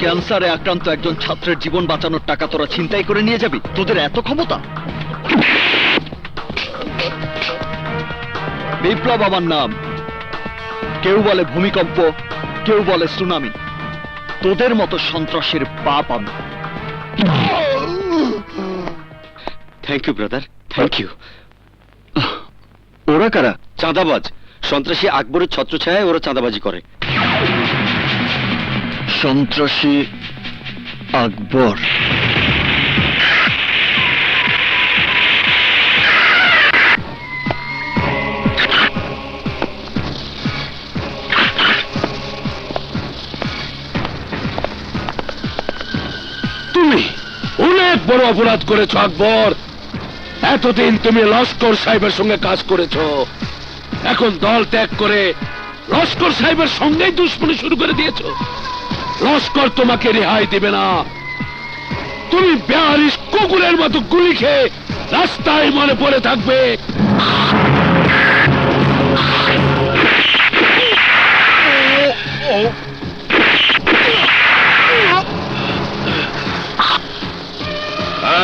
ক্যান্সারে আক্রান্ত একজন ছাত্রের জীবন বাঁচানোর টাকা তোরা ছিনতাই করে নিয়ে যাবি? তোদের এত ক্ষমতা? বিপ্লব আমার নাম। কেউ বলে ভূমিকম্প, কেউ বলে সুনামি। তোদের মতো সন্ত্রাসের পাপ আমি। Thank you brother, thank you. ওরা কারা? চাঁদাবাজ, সন্ত্রাসী আকবরের ছত্রছায়ায় ওরা চাঁদাবাজি করে। সন্ত্রাসী আকবর? তুমি অনেক বড় অপরাধ করেছো আকবর। এতদিন তুমি লস্কর সাহেবের সঙ্গে কাজ করেছো, এখন দল ত্যাগ করে লস্কর সাহেবের সঙ্গেই দুশ্মনী শুরু করে দিয়েছো। লস্কর তোমাকে রেহাই দিবে না। তুমি 42 কুকুরের মতো গুলি খেয়ে রাস্তায় মনে পড়ে থাকবে।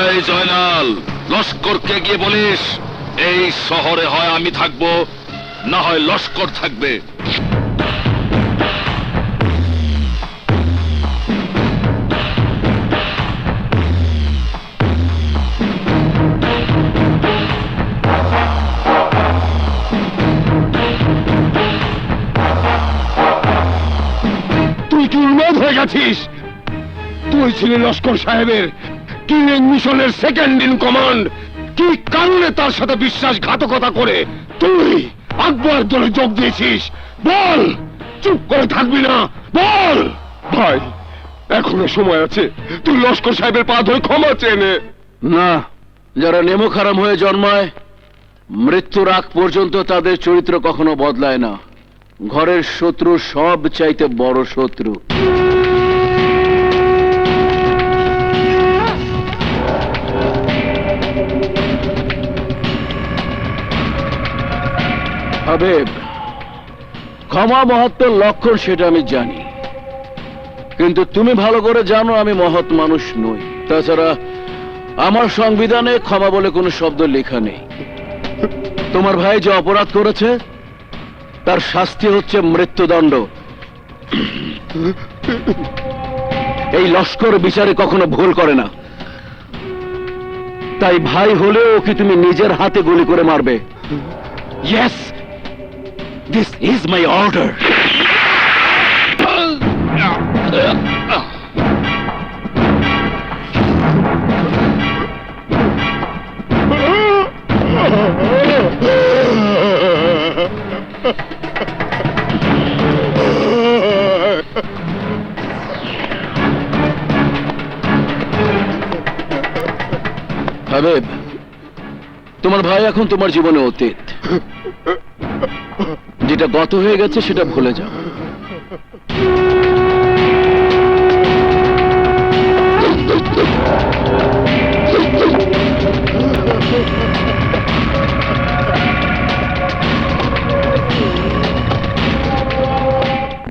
এই জয়নাল, লস্করকে গিয়ে বলিস এই শহরে হয় আমি থাকবো, না হয় লস্কর থাকবে। তুই কি উন্মাদ হয়ে গেছিস? তুই ছিলি লস্কর সাহেবের কিলিং মিশনের সেকেন্ড ইন কমান্ড। কি কারণে তার সাথে বিশ্বাসঘাতকতা করে তুই আকবর দলে যোগ দিয়েছিস? বল, চুপ করে থাকবি না, বল। ভাই, এখনো সময় আছে, তুই লস্কর সাহেবের পা ধরে ক্ষমা চেয়ে নে। না, যারা নেমো খারাম হয়ে জন্মায় মৃত্যুর আগ পর্যন্ত তাদের চরিত্র কখনো বদলায় না। ঘরের শত্রু সব চাইতে বড় শত্রু। হাবিব, ক্ষমা মহত্বের লক্ষণ সেটা আমি জানি, কিন্তু তুমি ভালো করে জানো আমি মহৎ মানুষ নই। তাছাড়া আমার সংবিধানে ক্ষমা বলে কোনো শব্দ লেখা নেই। তোমার ভাই যে অপরাধ করেছে তার শাস্তি হচ্ছে মৃত্যুদণ্ড। এই লস্কর বিচারে কখনো ভুল করে না। তাই ভাই হলেও কি তুমি নিজের হাতে গুলি করে মারবে? Yes, this is my order. Habib, তোমার ভাই এখন তোমার জীবনে অতীত। যেটা গত হয়ে গেছে সেটা ভুলে যাও।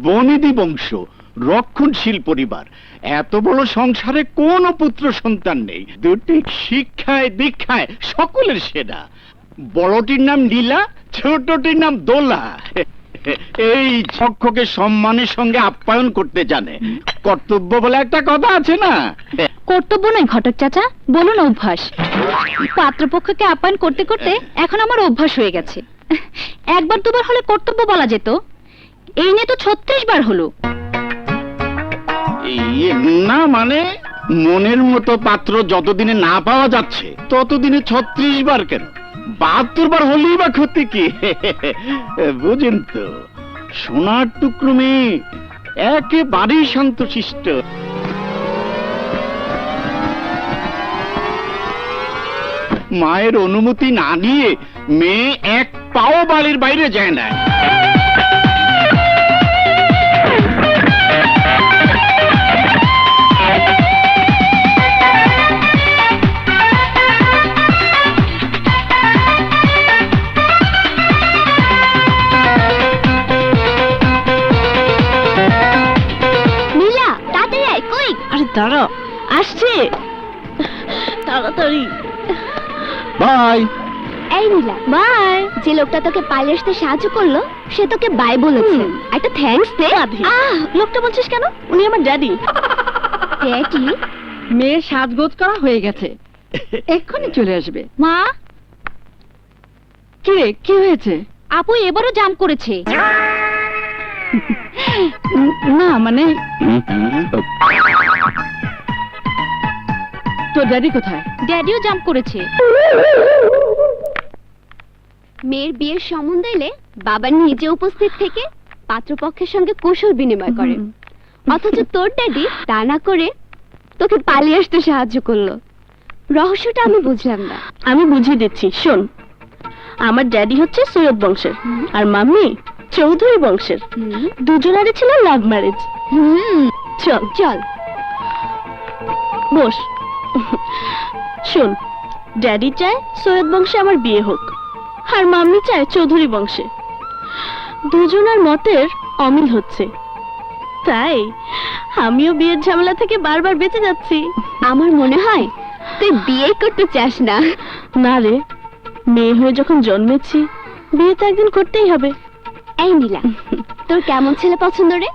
বনেদি বংশ, রক্ষণশীল পরিবার, এত বড় সংসারে কোন পুত্র সন্তান নেই। দুটি শিক্ষায় দীক্ষায় সকলের সেরা। বড়টির নাম লীলা, ছোটটির নাম দোলা। এই যক্ষকে সম্মানের সঙ্গে আপ্যায়ন করতে জানে। কর্তব্য বলে একটা কথা আছে না? কর্তব্য নয় ঘটক চাচা, বলুন অভ্যাস। পাত্রপক্ষকে আপ্যায়ন করতে করতে এখন আমার অভ্যাস হয়ে গেছে। একবার দুবার হলে কর্তব্য বলা যেত, এই নিয়ে তো 36 বার হলো। না মানে, মনের মতো পাত্র যতদিনে না পাওয়া যাচ্ছে ততদিনে 36 বার কেন, 72 বার হলেই বা ক্ষতি কি? বুঝেন তো, সোনার টুকরো মেয়ে, একেবারেই শান্তশিষ্ট। মায়ের অনুমতি না নিয়ে মেয়ে এক পাও বাড়ির বাইরে যায় না। দাঁড়া, আসছে তাড়াতাড়ি। বাই। এই নীলা, বাই। যে লোকটা তোকে পালিয়ে আসতে সাহায্য করলো সে তোকে বাই বলেছে, একটা থ্যাঙ্কস দে। লোকটা বলছিস কেন? উনি আমার ড্যাডি। ড্যাডি? মেয়ের সাজগোজ করা হয়ে গেছে, এক্ষুনি চলে আসবে। মা, কি রে, কি হয়েছে? আপু এবারও জাম্প করেছে। না মানে তোর ড্যাডি কোথায়? ড্যাডিও জাম্প করেছে। মেয়ের বিয়ের সম্বন্ধ এলে বাবা নিজে উপস্থিত থেকে পাত্রপক্ষের সঙ্গে কুশল বিনিময় করে, অথচ তোর ড্যাডি তা না করে তোকে পালিয়ে আসতে সাহায্য করলো। রহস্যটা আমি বুঝলাম না। আমি বুঝিয়ে দিচ্ছি, শোন। আমার ড্যাডি হচ্ছে সৈয়দ বংশের আর মাম্মি চৌধুরী বংশের। দুজনেরই ছিল লাভ ম্যারেজ। চল চল বস। শোন, ড্যাডি চায় সৈয়দ বংশে আমার বিয়ে হোক আর মাম্মি চায় চৌধুরী বংশে। দুজনের মতের অমিল হচ্ছে, তাই আমিও বিয়ের ঝামেলা থেকে বারবার বেঁচে যাচ্ছি। আমার মনে হয় তুই বিয়ে করতে চাস না। না রে, মেয়ে হয়ে যখন জন্মেছি বিয়ে তো একদিন করতেই হবে। এই নীলা, তোর কেমন ছেলে পছন্দ রে?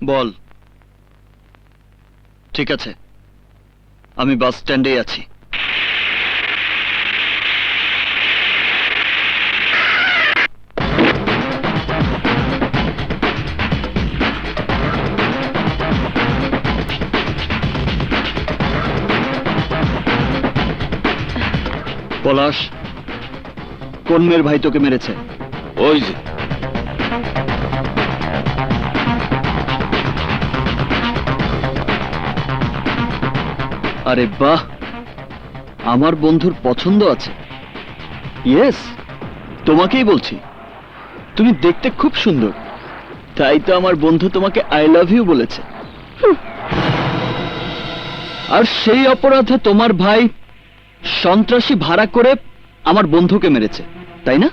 বল। ঠিক আছে, আমি বাস স্ট্যান্ডেই আছি। পলাশ, কোন মেয়ের ভাই তোকে মেরেছে? ওই যে আরে বাহ, আমার বন্ধুর পছন্দ আছে। ইয়েস, তোমাকেই বলছি। তুমি দেখতে খুব সুন্দর, তাই তো আমার বন্ধু তোমাকে আই লাভ ইউ বলেছে। আর সেই অপরাধে তোমার ভাই সন্ত্রাসী ভাড়া করে আমার বন্ধুকে মেরেছে, তাই না?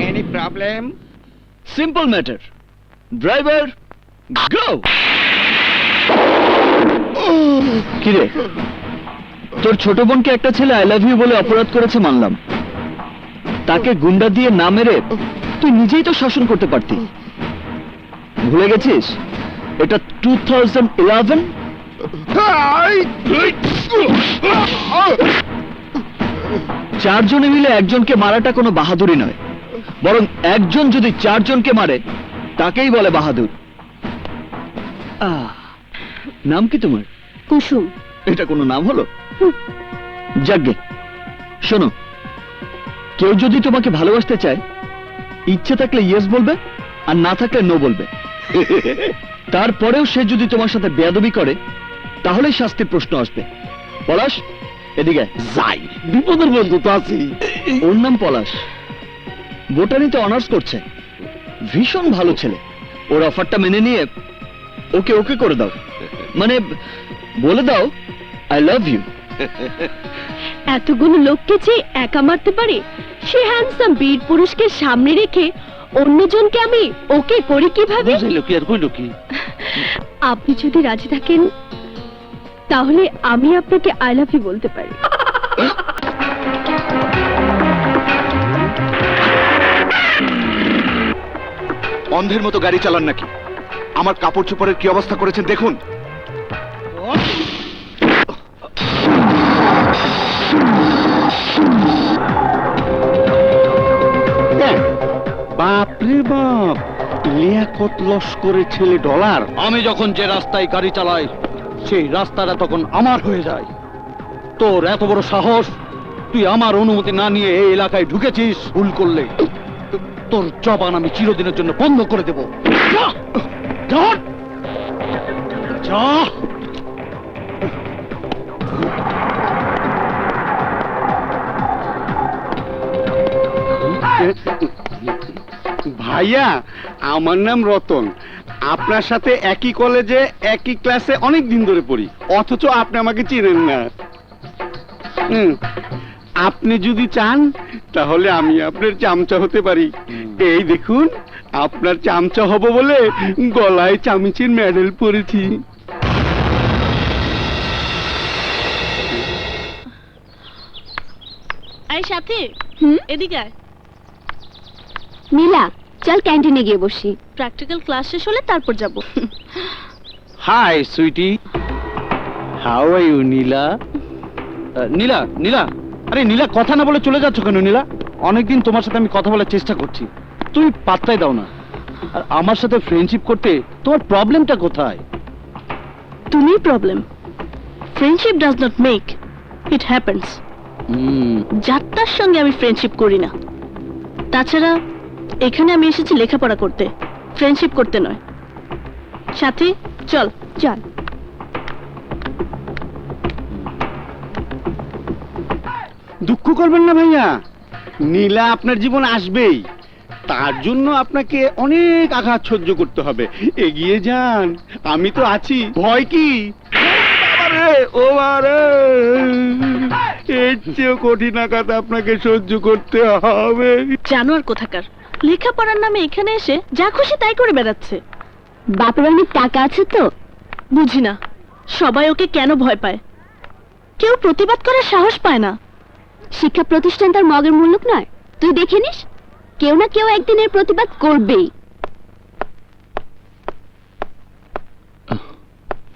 Any problem? Simple matter. Driver, go. কিরে, তোর ছোট বোনকে একটা ছেলে আই লাভ ইউ বলে অপরাধ করেছে মানলাম, তাকে গুন্ডা দিয়ে না মেরে তুই নিজেই তো শাসন করতে পারতি। ভুলে গেছিস এটা 2011? চারজনে মিলে একজনকে মারাটা কোনো বাহাদুরি নয়, বরং একজন যদি চারজনকে মারে তাকেই বলে বাহাদুর। নাম কি তোমার? কুসুম। এটা কোনো নাম হলো? যাগ্গে, শোনো, কেউ যদি তোমাকে ভালোবাসতে চায়, ইচ্ছে থাকলে ইয়েস বলবে আর না থাকলে নো বলবে। তারপরেও সে যদি তোমার সাথে বেয়াদবি করে তাহলেই শাস্তির প্রশ্ন আসবে। পলাশ, এদিকে যাই, বিপদের বন্ধু তো আছি। ওর নাম পলাশ, বোটানিতে অনার্স করছে, ভীষণ ভালো ছেলে। ওর অফারটা মেনে নিয়ে ওকে ওকে করে দাও, মানে বলে দাও আই লাভ ইউ। এতগুলো লোককে যে একা মারতে পারে সে হ্যান্ডসাম বীর পুরুষকে সামনে রেখে অন্যজনকে আমি ওকে করি কিভাবে? বুঝাইলো কি আর কইলো কি? আপনি যদি রাজি থাকেন তাহলে আমি আপনাকে আই লাভ ইউ বলতে পারি। অন্ধের মতো গাড়ি চালান নাকি? আমার কাপড় চোপড়ের কি অবস্থা করেছেন দেখুন। বাপরে বাপ, লিয়াকত লস্করের ছেলে ডলার। আমি যখন যে রাস্তায় গাড়ি চালাই সেই রাস্তাটা তখন আমার হয়ে যায়। তোর এত বড় সাহস, তুই আমার অনুমতি না নিয়ে এই এলাকায় ঢুকেছিস, ভুল করলে তোর জবান আমি চিরদিনের জন্য বন্ধ করে দেব। যা! যা! যা! ভাইয়া, আমার নাম রতন। আপনার সাথে একই কলেজে একই ক্লাসে অনেক দিন ধরে পড়ি, অথচ আপনি আমাকে চিনেন না। আপনি যদি চান তাহলে আমি আপনার চামচা হতে পারি। এই দেখুন, আপনার চামচা হব বলে গলায় চামিচের মেডেল পরেছি। এই সাথী, এদিকে আয়। নীলা, চল ক্যান্টিনে গিয়ে বসি। প্র্যাকটিক্যাল ক্লাস শেষ হলে তারপর যাব। Hi sweetie, how are you Nila? Nila, Nila, আরে নীলা, কথা না বলে চলে যাচ্ছ কেন নীলা? অনেকদিন তোমার সাথে আমি কথা বলার চেষ্টা করছি, তুমি পাত্তাই দাও না। আর আমার সাথে ফ্রেন্ডশিপ করতে তোমার প্রবলেমটা কোথায়? তুমি problem. Friendship does not make, it happens. যাত্রার সঙ্গে আমি ফ্রেন্ডশিপ করি না। তাছাড়া এখানে আমি এসেছি লেখাপড়া করতে, ফ্রেন্ডশিপ করতে নয়। সাথী, চল চল। দুঃখ করবেন না ভাইয়া, নীলা আপনার জীবন আসবেই, তার জন্য আপনাকে অনেক আঘাত সহ্য করতে হবে। এগিয়ে যান, আমি তো আছি। ভয় কি? ও আরে, এর চেয়েও কঠিন আঘাত আপনাকে সহ্য করতে হবে। জানোয়ার কোথাকার, লেখাপড়ার নামে এখানে এসে যা খুশি তাই করে বেড়াচ্ছে। বাপের অনেক টাকা আছে তো। বুঝি না সবাই ওকে কেন ভয় পায়। কেউ প্রতিবাদ করার সাহস পায় না। শিক্ষা প্রতিষ্ঠান তার মগের মুল্লুক নয়, তুই দেখে নিস, কেউ না কেউ একদিন এর প্রতিবাদ করবেই।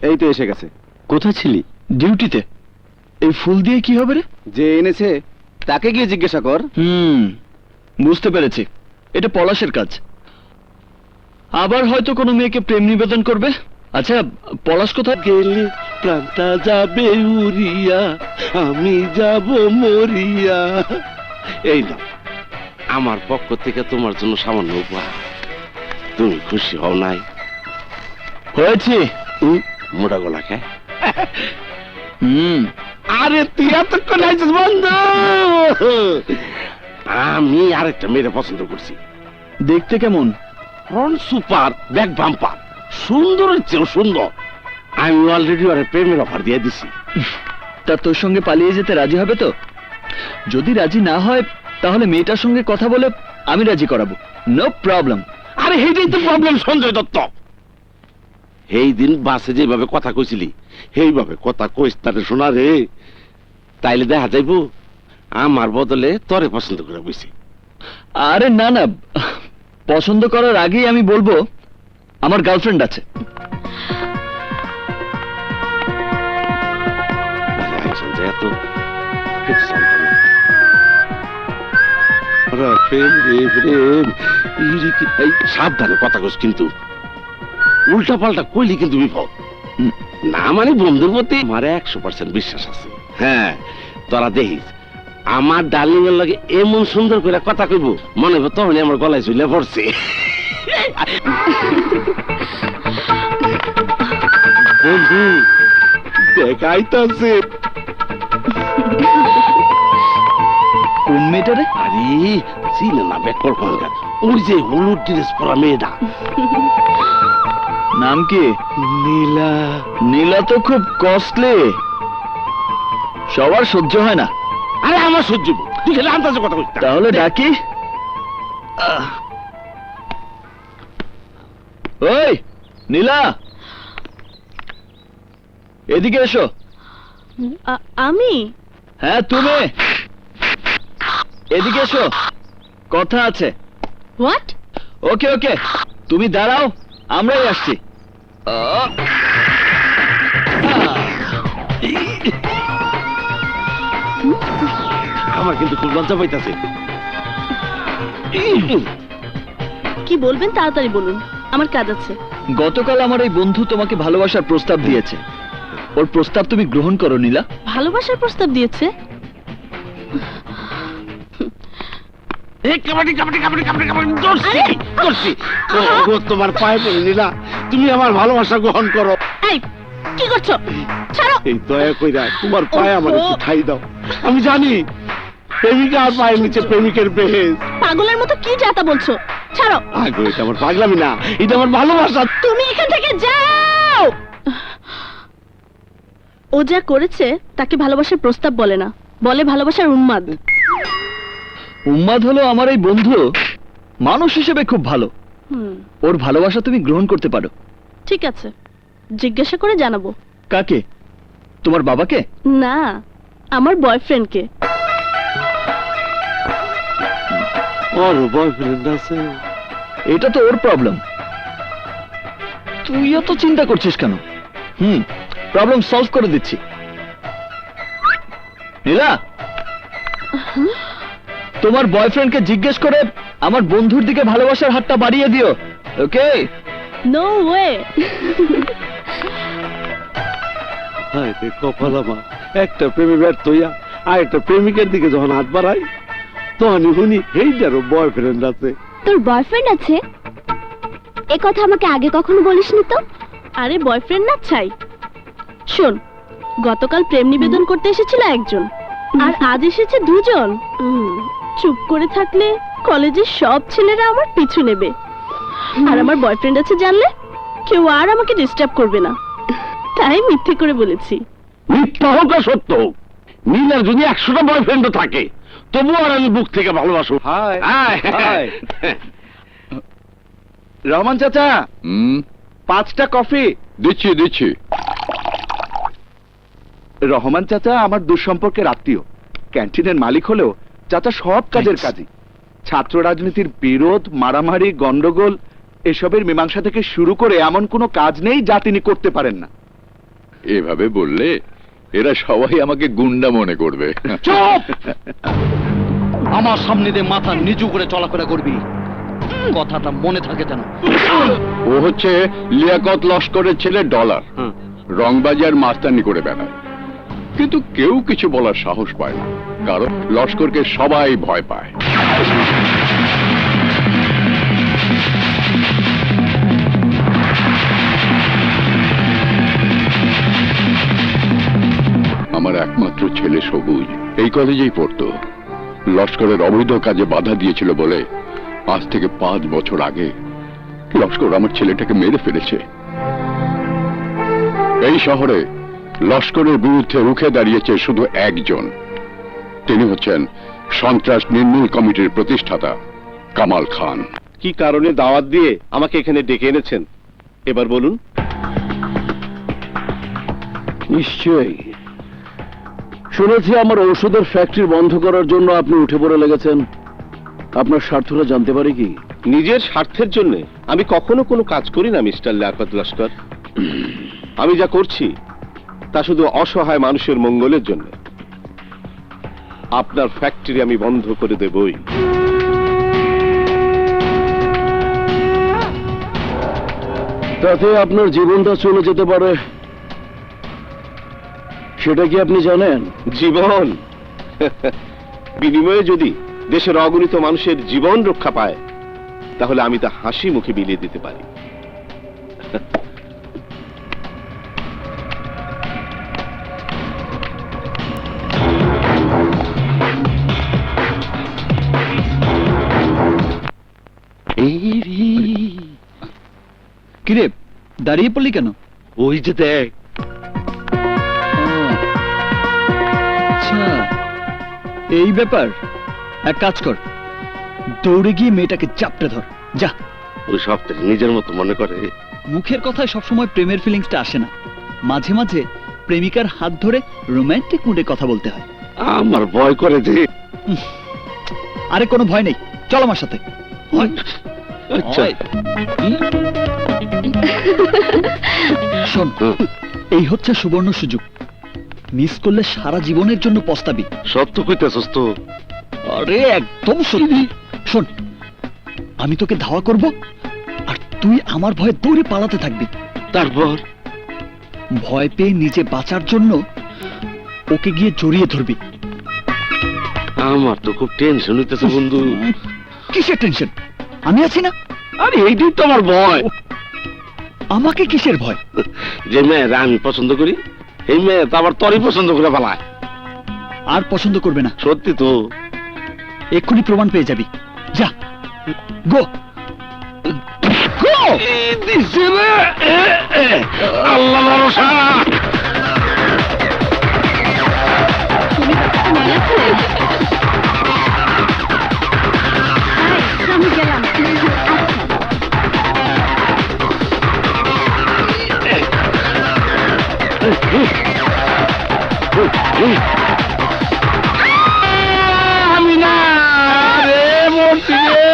এই তো এসে গেছে। কোথায় ছিলি? ডিউটিতে। এই ফুল দিয়ে কি হবে রে? যে এনেছে তাকে গিয়ে জিজ্ঞাসা কর। বুঝতে পেরেছি, এটা পলাশের কাজ। আবার হয়তো কোনো মেয়েকে প্রেম নিবেদন করবে। আচ্ছা, পলাশ কোথায়? গেলে প্রাণটা যাবে উড়িয়া, আমি যাব মরিয়া। এই না, আমার পক্ষ থেকে তোমার জন্য সামান্য উপহার। তুমি খুশি হও নাই? হয়েছি। মোটা গলা খায়। আরে তুই এতক্ষণ আইছিস বন্ধু? আমি আরেকটা মেয়ের পছন্দ করছি। দেখতে কেমন? ফ্রন্ট সুপার, ব্যাক বাম্পার, সুন্দরের চেয়েও সুন্দর। আমি অলরেডি ওর প্রেমের অফার দিয়ে দিছি। তা তোর সঙ্গে পালিয়ে যেতে রাজি হবে তো? যদি রাজি না হয় তাহলে মেয়েটার সঙ্গে কথা বলে আমি রাজি করাবো, নো প্রবলেম। আরে এইটাই তো প্রবলেম সঞ্জয় দত্ত। এই দিন বাসে যেভাবে কথা কইছিলি, এইভাবে কথা কইস তারে শোনা রে, তাইলে দেখা যাইব আমার বদলে তরে পছন্দ করে বইছি। আরে না না, পছন্দ করার আগেই আমি বলবো আমার গার্লফ্রেন্ড আছে। আরে সঞ্জয়, এত কিছু জানতাম না। আরে প্রেম রে প্রেম, এই সাবধানে কথা কইস কিন্তু, উল্টা পাল্টা কইলি কিন্তু বিপদ। না মানে বন্ধুর প্রতি আমার 100% বিশ্বাস আছে। হ্যাঁ, তোরা দেখিস আমার ডার্লিং এর লাগে এমন সুন্দর করে কথা কইব, মনে হবে তখনই আমার গলায় ঝুলে পড়ছে। বন্ধু দেখাইতাছে। কোন মেয়েটারে? আরে চিনে না বেকর খনকার, ওই যে হলুদ ড্রেস পরা মেয়েটা। নাম কি? নীলা। নীলা তো খুব কস্টলি, সবার সহ্য হয় না। আরে আমার সহ্য হইব, তুই খেলে আন্দাজে কথা কইস না। তাহলে ডাকি। ওই নীলা, এদিকে এসো। আমি? হ্যাঁ তুমি, এদিকে এসো, কথা আছে। হোয়াট? ওকে ওকে, তুমি দাঁড়াও, আমরাই আসছি। আমার কিন্তু খুব লজ্জা পাইতাছে। কি বলবেন তাড়াতাড়ি বলুন, আমার কাজ আছে। গতকাল আমার এই বন্ধু তোমাকে ভালোবাসার প্রস্তাব দিয়েছে, ওর প্রস্তাব তুমি গ্রহণ করো নীলা। ভালোবাসার প্রস্তাব দিয়েছে? কাবাডি কাবাডি কাবাডি কাবাডি কাবাডি করছি করছি ও তোমার পায়ে পড়ে নীলা, তুমি আমার ভালোবাসা গ্রহণ করো। এই কি করছো? ছাড়ো। এই দয়া কইরা তোমার পায়ে আমার একটু ঠাই দাও। আমি জানি প্রেমিকা আর পায়ের নিচে প্রেমিকের বেহেস। পাগলের মতো কি যাতা বলছো? ছাড়ো। আগো এটা আমার পাগলামি না, এটা আমার ভালোবাসা। তুমি এখান থেকে যাও। ও যা করেছে তাকে ভালোবাসার প্রস্তাব বলে না, বলে ভালোবাসার উন্মাদ। উম্মাদ হলো আমার এই বন্ধু, মানুষ হিসেবে খুব ভালো। ওর ভালোবাসা তুমি গ্রহণ করতে পারো। ঠিক আছে, জিজ্ঞাসা করে জানাবো। কাকে? তোমার বাবাকে? না, আমার বয়ফ্রেন্ডকে। ওর বয়ফ্রেন্ড আছে? এটা তো ওর প্রবলেম, তুই এত চিন্তা করছিস কেন? প্রবলেম সলভ করে দিচ্ছি। নীলা, তোমার বয়ফ্রেন্ডকে জিজ্ঞেস করে আমার বন্ধুর দিকে ভালোবাসার হাতটা বাড়িয়ে দিও, ওকে? No way. হায় রে কপাল আমার, একটা প্রেমে ব্যর্থ হইয়া আর একটা প্রেমিকের দিকে যখন হাত বাড়াই তখনই শুনি এইটারও বয়ফ্রেন্ড আছে। তোর বয়ফ্রেন্ড আছে? এ কথা আমাকে আগে কখনো বলিসনি তো। আরে বয়ফ্রেন্ড না ছাই। শোন, গতকাল প্রেম নিবেদন করতে এসেছিল একজন, আর আজ এসেছে দুজন। চুপ করে থাকলে কলেজের সব ছেলেরা আমার পিছু নেবে, আর আমার বয়ফ্রেন্ড আছে জানলে কেউ আর আমাকে ডিস্টার্ব করবে না, তাই মিথ্যে করে বলেছি। মিথ্যা হোক আর সত্য হোক, নীলার যদি 100টা বয়ফ্রেন্ডও থাকে তবু আর আমি বুক থেকে ভালোবাসো। রহমান চাচা, 5টা কফি। দিচ্ছি দিচ্ছি। রহমান চাচা আমার দুঃসম্পর্কের আত্মীয়, ক্যান্টিনের মালিক হলেও চাচা সব কাজের কাজী। ছাত্র রাজনীতির বিরোধ, মারামারি, গন্ডগোল এসবের মীমাংসা থেকে শুরু করে এমন কোনো কাজ নেই যা তিনি করতে পারেন না। এভাবে বললে এরা সবাই আমাকে গুন্ডা মনে করবে। চুপ! আমার সামনে দিয়ে মাথা নিচু করে চলাফেরা করবি, কথাটা মনে থাকে যেন। ও হচ্ছে লিয়াকত লস্করের ছেলে ডলার, রংবাজার মাস্তানি করে বেড়ায়, কিন্তু কেউ কিছু বলার সাহস পায় না, কারণ লস্করকে সবাই ভয় পায়। আমার একমাত্র ছেলে সবুজ এই কলেজেই পড়তো। লস্করের অবৈধ কাজে বাধা দিয়েছিল বলে আজ থেকে 5 বছর আগে লস্কর আমার ছেলেটাকে মেরে ফেলেছে। এই শহরে লস্করের বিরুদ্ধে রুখে দাঁড়িয়েছে শুধু একজন, তিনি হচ্ছেন সন্ত্রাস নির্মূল কমিটির প্রতিষ্ঠাতা কামাল খান। কি কারণে দাওয়াত দিয়ে আমাকে এখানে ডেকে এনেছেন এবার বলুন। নিশ্চয়ই শুনেছি আমার ঔষধের ফ্যাক্টরি বন্ধ করার জন্য আপনি উঠে পড়ে লেগেছেন। আপনার স্বার্থটা জানতে পারি কি? নিজের স্বার্থের জন্য আমি কখনো কোনো কাজ করি না মিস্টার লিয়াকত লস্কর। আমি যা করছি তা শুধু অসহায় মানুষের মঙ্গলের জন্য। আপনার ফ্যাক্টরি আমি বন্ধ করে দেবই। তাতে আপনার জীবনটা চলে যেতে পারে, সেটা কি আপনি জানেন? জীবন বিনিময়ে যদি দেশের অগণিত মানুষের জীবন রক্ষা পায় তাহলে আমি তা হাসি মুখে বিলিয়ে দিতে পারি। কিরে, দাঁড়িয়ে পড়লি কেন? ওই যে দেখ। আচ্ছা, এই ব্যাপার। এক কাজ কর, দৌড়ে গিয়ে মেয়েটাকে চাপটে ধর, যা। ওই সব নিজের মতো মনে করে। মুখের কথায় সবসময় প্রেমের ফিলিংসটা আসে না, মাঝে মাঝে প্রেমিকার হাত ধরে রোমান্টিক মুডে কথা বলতে হয়। আমার ভয় করে যে। আরে কোনো ভয় নেই, চল আমার সাথে। আচ্ছা শোন, এই হচ্ছে সুবর্ণ সুযোগ, মিস করলে সারা জীবনের জন্য পস্তাবি। সত্য কইতেছস তো? আরে একদম সত্যি। শোন, আমি তোকে ধাওয়া করব আর তুই আমার ভয়ে দৌড়ে পালাতে থাকবি। তারপর ভয় পেয়ে নিজে বাঁচার জন্য ওকে গিয়ে জড়িয়ে ধরবি। আমার তো খুব টেনশন হইতেছে বন্ধু। কিসের টেনশন? আমি আছি না? আরে এইটাই তো আমার ভয়। আমাকে কিসের ভয়? যে মেয়েরা আমি পছন্দ করি, এই মেয়ে তো আবার তরই পছন্দ করে ফেলায়। আর পছন্দ করবে না, সত্যি তো। এক্ষুনি প্রমাণ পেয়ে যাবি। যা, গো গো। আল্লাহ ভরসা। আমি গেলাম। আমি না রে, মরছি রে।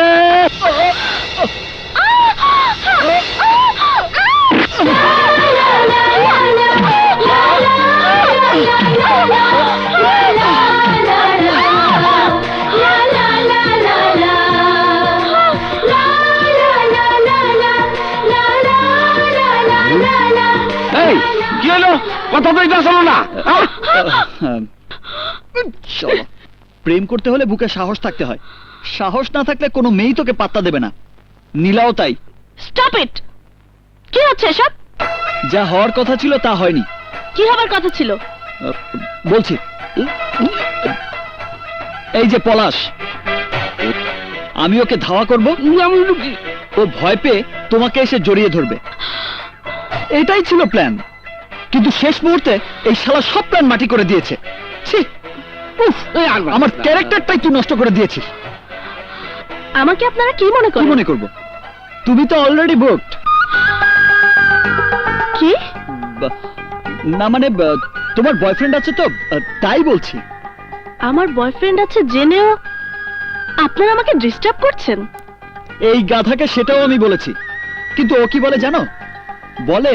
এই কি হলো? কথা তো এটা শোনো না। চলো, প্রেম করতে হলে বুকে সাহস থাকতে হয়। সাহস না থাকলে কোনো মেয়েই তোকে পাত্তা দেবে না। নীলাও তাই। Stop it! কি হচ্ছে এসব? যা হওয়ার কথা ছিল তা হয়নি। কি হবার কথা ছিল? বলছি, এই যে পলাশ, আমি ওকে ধাওয়া করব, ও ভয় পেয়ে তোমাকে এসে জড়িয়ে ধরবে। এটাই ছিল প্ল্যান, কিন্তু শেষ মুহূর্তে এই শালা সব প্ল্যান মাটি করে দিয়েছে। ছি, উফ, আমার ক্যারেক্টারটাই তুই নষ্ট করে দিয়েছিস। আমাকে আপনারা কি মনে কি করেন? মনে করব? তুমি তো অলরেডি বুকড। কি? না মানে তোমার বয়ফ্রেন্ড আছে তো, তাই বলছি। আমার বয়ফ্রেন্ড আছে জেনেও আপনারা আমাকে ডিস্টার্ব করছেন? এই গাধাকে সেটাও আমি বলেছি, কিন্তু ও কি বলে জানো? বলে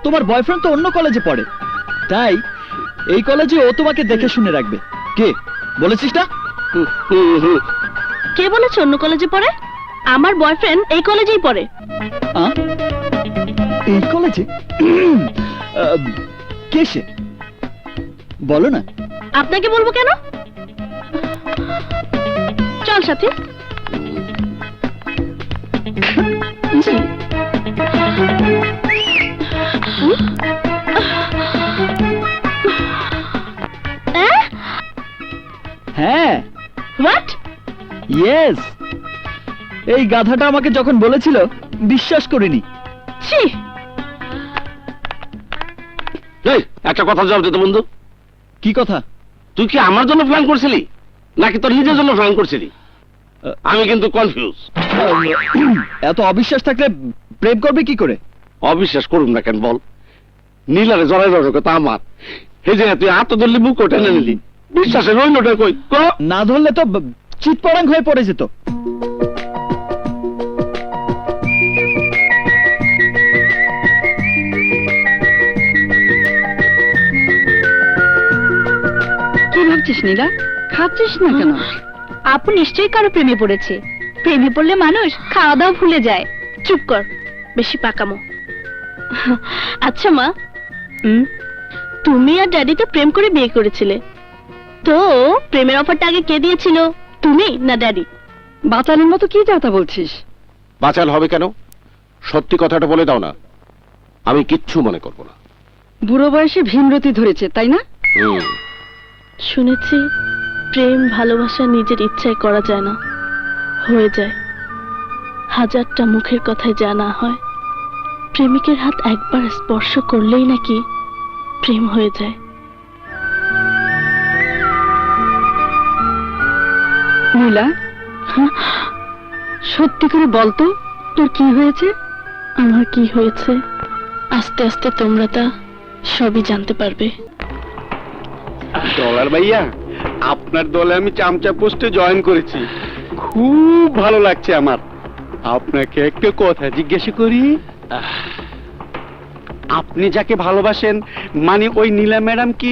তোমার বয়ফ্রেন্ড তো অন্য কলেজে পড়ে, তাই এই কলেজে ও তোমাকে দেখে শুনে রাখবে। কে বলেছিস না? কে বলেছে অন্য কলেজে পড়ে? আমার বয়ফ্রেন্ড এই কলেজেই পড়ে। আ? এই কলেজে? কে সে? বলো না। আপনাকে বলবো কেন? চল সাথী। হ্যাঁ, হোয়াট? ইয়েস। এই গাধাটা আমাকে যখন বলেছিল বিশ্বাস করিনি। ছি! এই একটা কথা জবাব দে তো বন্ধু। কি কথা? তুই কি আমার জন্য প্ল্যান করছিলি নাকি তোর নিজের জন্য প্ল্যান করছিলি? আমি কিন্তু কনফিউজ। এত অবিশ্বাস থাকলে প্রেম করবে কি করে? অবিশ্বাস করুন না কেন বল? নীলারে জড়াই জড়াই কথা আমার, এই যে তুই হাত ধরলি বুক টেনে নিলি, বিশ্বাসে রইলটা কই? না ধরলে তো চিৎপরাং হয়ে পড়ে যেত। কি ভাবছিস নীলা? খাচ্ছিস না কেন? আপু নিশ্চয়ই কারো প্রেমে পড়েছে। প্রেমে পড়লে মানুষ খাওয়া দাওয়া ভুলে যায়। চুপ কর, বেশি পাকামো। আচ্ছা মা, তুমি আর ড্যাডি তো প্রেম করে বিয়ে করেছিলে, তো প্রেমের অফারটা আগে কে দিয়েছিল, তুমি না ড্যাডি? বাতালের মতো কি যাতা বলছিস? বাঁচাল হবে কেন? সত্যি কথাটা বলে দাও না, আমি কিচ্ছু মনে করব না। বুড়ো বয়সে ভীমরতি ধরেছে, তাই না? শুনেছি প্রেম ভালোবাসা নিজের ইচ্ছায় করা যায় না, হয়ে যায়। হাজারটা মুখের কথায় যা না হয়, প্রেমিকের হাত একবার স্পর্শ করলেই নাকি প্রেম হয়ে যায়। নীলা, সত্যি করে বলতো তোর কি হয়েছে? আমার কি হয়েছে আস্তে আস্তে তোমরা তা সবই জানতে পারবে। ডলার ভাইয়া, আপনার দলে আমি চামচা পোস্টে জয়েন করেছি, খুব ভালো লাগছে আমার। আপনাকে একটা কথা জিজ্ঞেস করি, আপনি যাকে ভালোবাসেন মানে ওই নীলা ম্যাডাম কি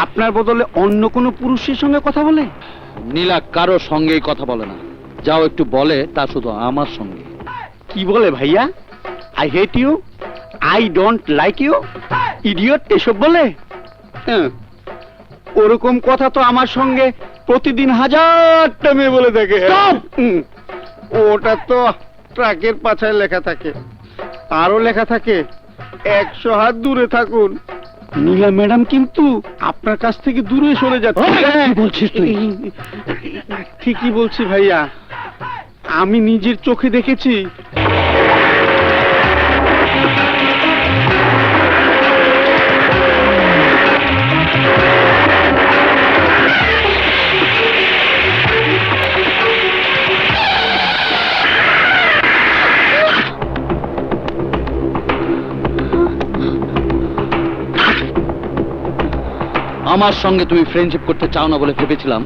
আপনার বদলে অন্য কোনো পুরুষের সঙ্গে কথা বলে? নীলা কারো সঙ্গেই কথা বলে না, যাও একটু বলে তা শুধু আমার সঙ্গে। কি বলে ভাইয়া? I hate you, I don't like you, idiot, এসব বলে? হ্যাঁ, ওরকম কথা তো আমার সঙ্গে প্রতিদিন হাজারটা মেয়ে বলে থাকে। ওটা তো ট্রাকের পাছায় লেখা থাকে, আরো লেখা থাকে 100 হাত দূরে থাকুন। নীলা ম্যাডাম কিন্তু আপনার কাছ থেকে দূরে সরে যাচ্ছে। কি বলছিস তুই? ঠিকই বলছি ভাইয়া, আমি নিজের চোখে দেখেছি। আমার সঙ্গে তুমি ফ্রেন্ডশিপ করতে চাও না বলে ভেবেছিলাম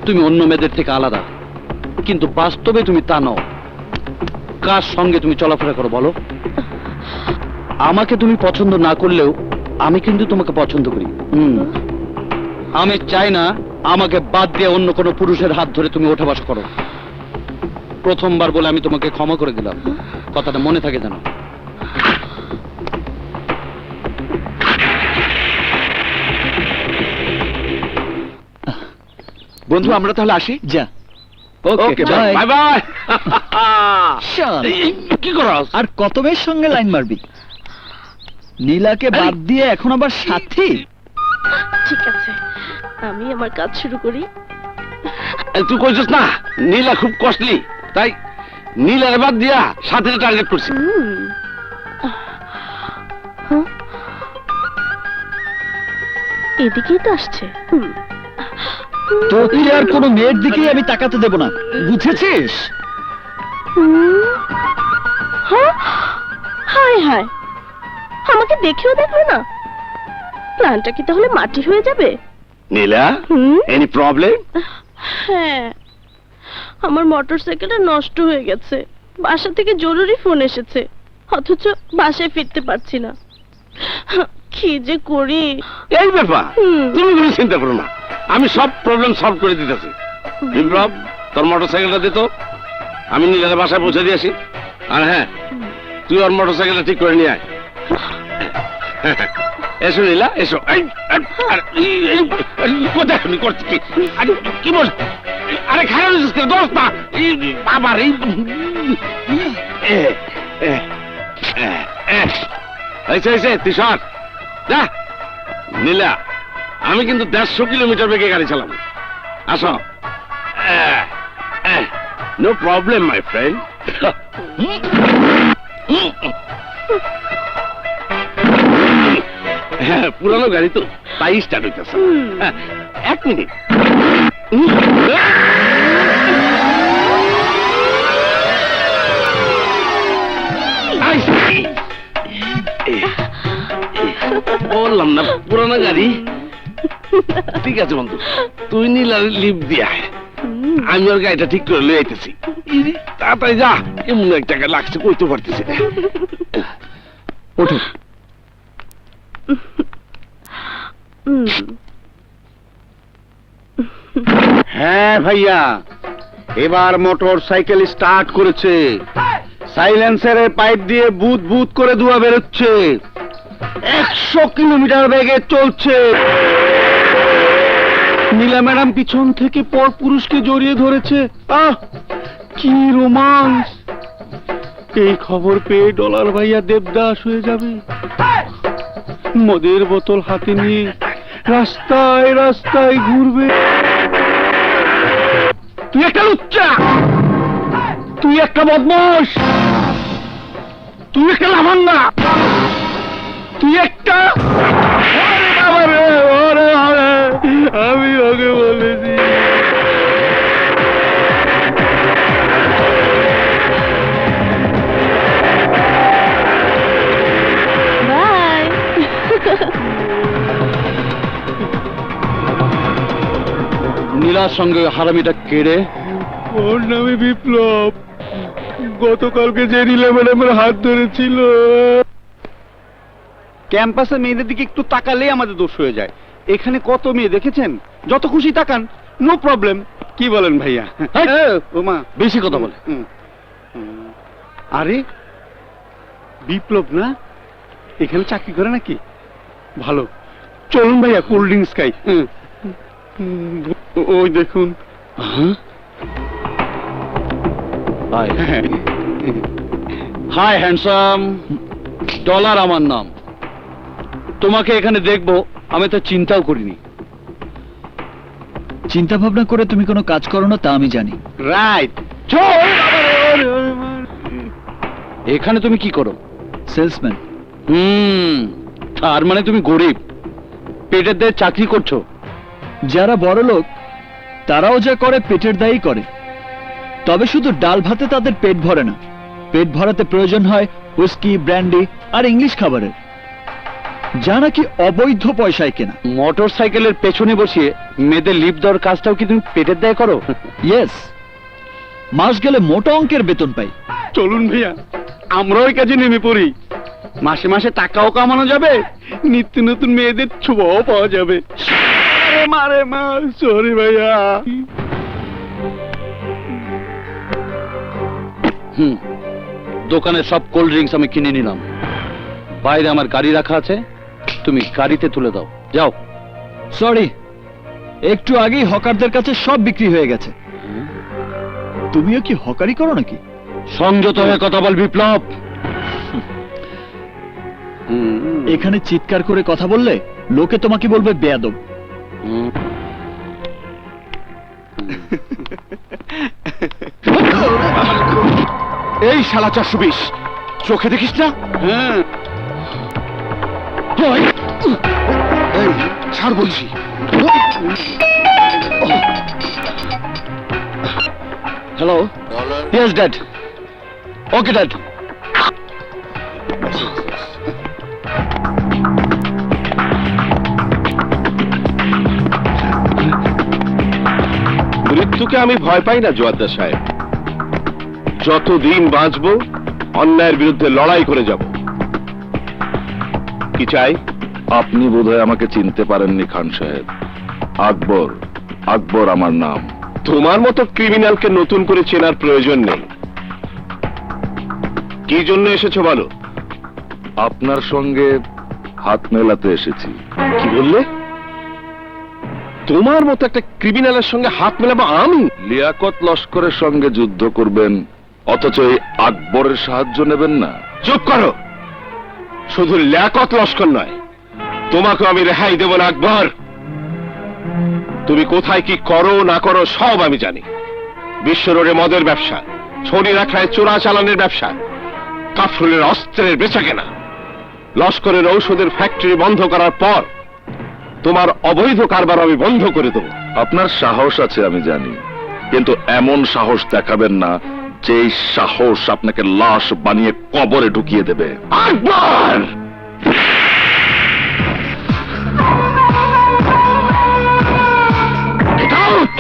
তুমি অন্য মেয়েদের থেকে আলাদা, কিন্তু বাস্তবে তুমি তা নও। কার সঙ্গে তুমি চলাফেরা করো বলো? আমাকে তুমি পছন্দ না করলেও আমি কিন্তু তোমাকে পছন্দ করি। আমি চাই না আমাকে বাদ দিয়ে অন্য কোনো পুরুষের হাত ধরে তুমি ওঠা বসা করো। প্রথমবার বলে আমি তোমাকে ক্ষমা করে দিলাম, কথাটা মনে থাকে যেন। বন্ধু আমরা তাহলে আসি। যা। Okay bye. Bye bye. কি করস? আর কত মেয়ের সঙ্গে লাইন মারবি? নীলাকে বাদ দিয়ে এখন আবার সাথী? ঠিক আছে, আমি আমার কাজ শুরু করি। তুই কইছিস না নীলা খুব কস্টলি, তাই নীলার বাদ দিয়া সাথে টার্গেট করছি। হ্যাঁ? এদিকেই তো আসছে। তোকে আর কোনো মেয়ের দিকেই আমি তাকাতে দেব না, বুঝেছিস? হ্যাঁ? হায় হায়, আমাকে দেখেও দেখলো না। প্ল্যানটা কি তাহলে মাটি হয়ে যাবে? নীলা, এনি প্রবলেম? হ্যাঁ, আমার মোটরসাইকেলটা নষ্ট হয়ে গেছে। বাসা থেকে জরুরি ফোন এসেছে, অথচ বাসায় ফিরতে পারছি না। কি যে করি। এই ব্যাপার, তুমি কোনো চিন্তা করো না, আমি সব প্রবলেম সলভ করে দিতেছি। বিপ্লব, তোর মোটরসাইকেলটা দে তো, আমি নীলার বাসায় পৌঁছে দিয়ে আসি। আর হ্যাঁ, তুই ওর মোটরসাইকেলটা ঠিক করে নিয়ে আয়। এসো নীলা, এসো। কোথায় তুমি করছি কি? কি বল? আরে খারাপ দোষ না বাবার। তুই সর যা। নীলা, আমি কিন্তু 150 কিলোমিটার বেগে গাড়ি চালাম। আসো। No problem my friend. হ্যাঁ, পুরানো গাড়ি তো, তাই স্টার্ট হইতেছে। 1 মিনিট। বললাম না পুরানো গাড়ি। ঠিক আছে বন্ধু, তুই নীলার লিভ দিয়া, আমি ওর গাড়িটা ঠিক করে লয়ে আইতেছি। তাড়াতাড়ি যা, এমন এক টাকা লাগছে কইতে পারতেছি না। ওঠো। হ্যাঁ ভাইয়া, এবার মোটর সাইকেল স্টার্ট করেছে। সাইলেন্সারের পাইপ দিয়ে বুদ বুদ করে ধোঁয়া বেরোচ্ছে। 100 কিলোমিটার বেগে চলছে। নীলা ম্যাডাম পিছন থেকে পর পুরুষকে জড়িয়ে ধরেছে। আহ, কি রোমান্স! এই খবর পেয়ে ডলার ভাইয়া দেবদাস হয়ে যাবে। মদের বোতল হাতে নিয়ে রাস্তায় রাস্তায় ঘুরবে। তুই একটা লুচ্চা, তুই একটা বদমাশ, তুই একটা লাফাঙ্গা, তুই একটা। আমি ওকে বলেছি। বাই। নীলার সঙ্গে হারামিটা কেড়ে। ওর নামে বিপ্লব। গতকালকে যে নীলা ম্যাডামের হাত ধরেছিল। ক্যাম্পাসে মেয়েদের দিকে একটু তাকালেই আমাদের দোষ হয়ে যায়। এখানে কত মেয়ে দেখেছেন, যত খুশি তাকান, নো প্রবলেম। কি বলেন ভাইয়া? ওমা, বেশি কথা বলে। আরে বিপ্লব না, এখানে চাকরি করে নাকি? ভালো, চলুন ভাইয়া কোল্ড ড্রিঙ্কস খাই। ওই দেখুন। হাই হাই হ্যান্ডসাম, ডলার আমার নাম। তোমাকে এখানে দেখবো আমি তো চিন্তাও করিনি। চিন্তা ভাবনা করে তুমি কোনো কাজ করো না তা আমি জানি। রাইট। এখানে তুমি কি করো? সেলসম্যান। তার মানে তুমি গরিব, পেটের দায়ে চাকরি করছো। যারা বড় লোক তারাও যা করে পেটের দায়ী করে, তবে শুধু ডাল ভাতে তাদের পেট ভরে না। পেট ভরাতে প্রয়োজন হয় হুইস্কি, ব্র্যান্ডি আর ইংলিশ খাবারের, যা নাকি অবৈধ পয়সায় কেনা। মোটর সাইকেলের পেছনে বসিয়ে মেয়েদের লিপ দেওয়ার কাজটাও কি তুমি পেটের দায়ে করো? ইয়েস, মাস গেলে মোটা অঙ্কের বেতন পাই। চলুন ভাইয়া, আমরা ওই কাজে নেমে পড়ি। মাসে মাসে টাকাও কামানো যাবে, নিত্য নতুন মেয়েদের ছোঁয়াও পাওয়া যাবে। মারে মা, সরি ভাইয়া। দোকানের সব কোল্ড ড্রিঙ্কস আমি কিনে নিলাম। বাইরে আমার গাড়ি রাখা আছে, তুমি গাড়িতে তুলে দাও। যাও। সরি, একটু আগেই হকারদের কাছে সব বিক্রি হয়ে গেছে। তুমিও কি হকারি করো নাকি? সংযত হয়ে কথা বল বিপ্লব। এখানে চিৎকার করে কথা বললে লোকে তোমাকে বলবে বেয়াদব। এই শালা 420, চোখে দেখিস না? এই ছাড় বলছি। Hello, yes dad. Okay dad. মৃত্যুকে আমি ভয় পাই না জোয়ারদার সাহেব। যতদিন বাঁচবো অন্যায়ের বিরুদ্ধে লড়াই করে যাব। কি চাই? আপনি বোধহয় আমাকে চিনতে পারেননি খান সাহেব। আকবর, আকবর আমার নাম। তোমার মতো ক্রিমিনালকে নতুন করে চেনার প্রয়োজন নেই। কি জন্য এসেছো বলো? আপনার সঙ্গে হাত মেলাতে এসেছি। কি বললে? তোমার মতো একটা ক্রিমিনালের সঙ্গে হাত মেলাবো আমি? লিয়াকত লস্করের সঙ্গে যুদ্ধ করবেন, অথচ এই আকবরের সাহায্য নেবেন না? চুপ করো। শুধু লিয়াকত লস্কর নয়, তোমাকে আমি রেহাই দেব না আকবর। তুমি কোথায় কি করো না করো সব আমি জানি। বিশ্ব রোডে মদের ব্যবসা, ছড়ি রাখায় চোরা চালানের ব্যবসা, কাফরুলের অস্ত্রের বেচাকেনা, লস্করের ঔষধের ফ্যাক্টরি বন্ধ করার পর তোমার অবৈধ কারবার আমি বন্ধ করে দেব। আপনার সাহস আছে আমি জানি, কিন্তু এমন সাহস দেখাবেন না যেই সাহস আপনাকে লাশ বানিয়ে কবরে ঢুকিয়ে দেবে। আকবর! Get out!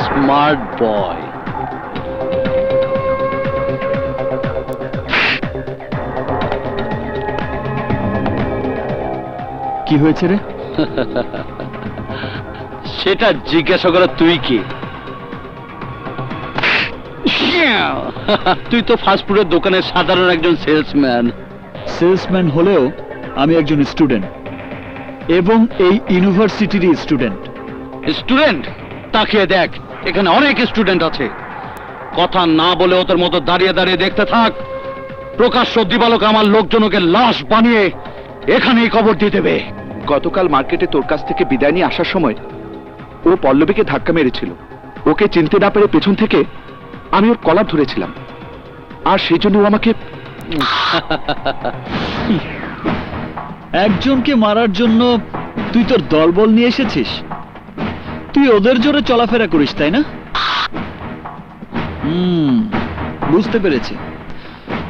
Smart boy. কি হয়েছে রে? সেটা জিজ্ঞাসা করা তুই কি? তুই তো ফাস্টফুডের দোকানের সাধারণ একজন সেলসম্যান। সেলসম্যান হলেও আমি একজন স্টুডেন্ট, এবং এই ইউনিভার্সিটিরই স্টুডেন্ট। স্টুডেন্ট? তাকিয়ে দেখ, এখানে অনেক স্টুডেন্ট আছে। কথা না বলে ওদের মতো দাঁড়িয়ে দাঁড়িয়ে দেখতে থাক। প্রকাশ্য দিবালোকে আমার লোকজনকে লাশ বানিয়ে এখানেই কবর দিয়ে দেবে। গতকাল মার্কেটে তোর কাছ থেকে বিদায় নিয়ে আসার সময় ও পল্লবীকে ধাক্কা মেরেছিল। ওকে চিনতে না পেরে পেছন থেকে আমি ওর কলার ধরেছিলাম, আর সেই জন্য ও আমাকে একজনকে মারার জন্য তুই তোর দলবল নিয়ে এসেছিস? তুই ওদের জোরে চলাফেরা করিস তাই না? বুঝতে পেরেছি,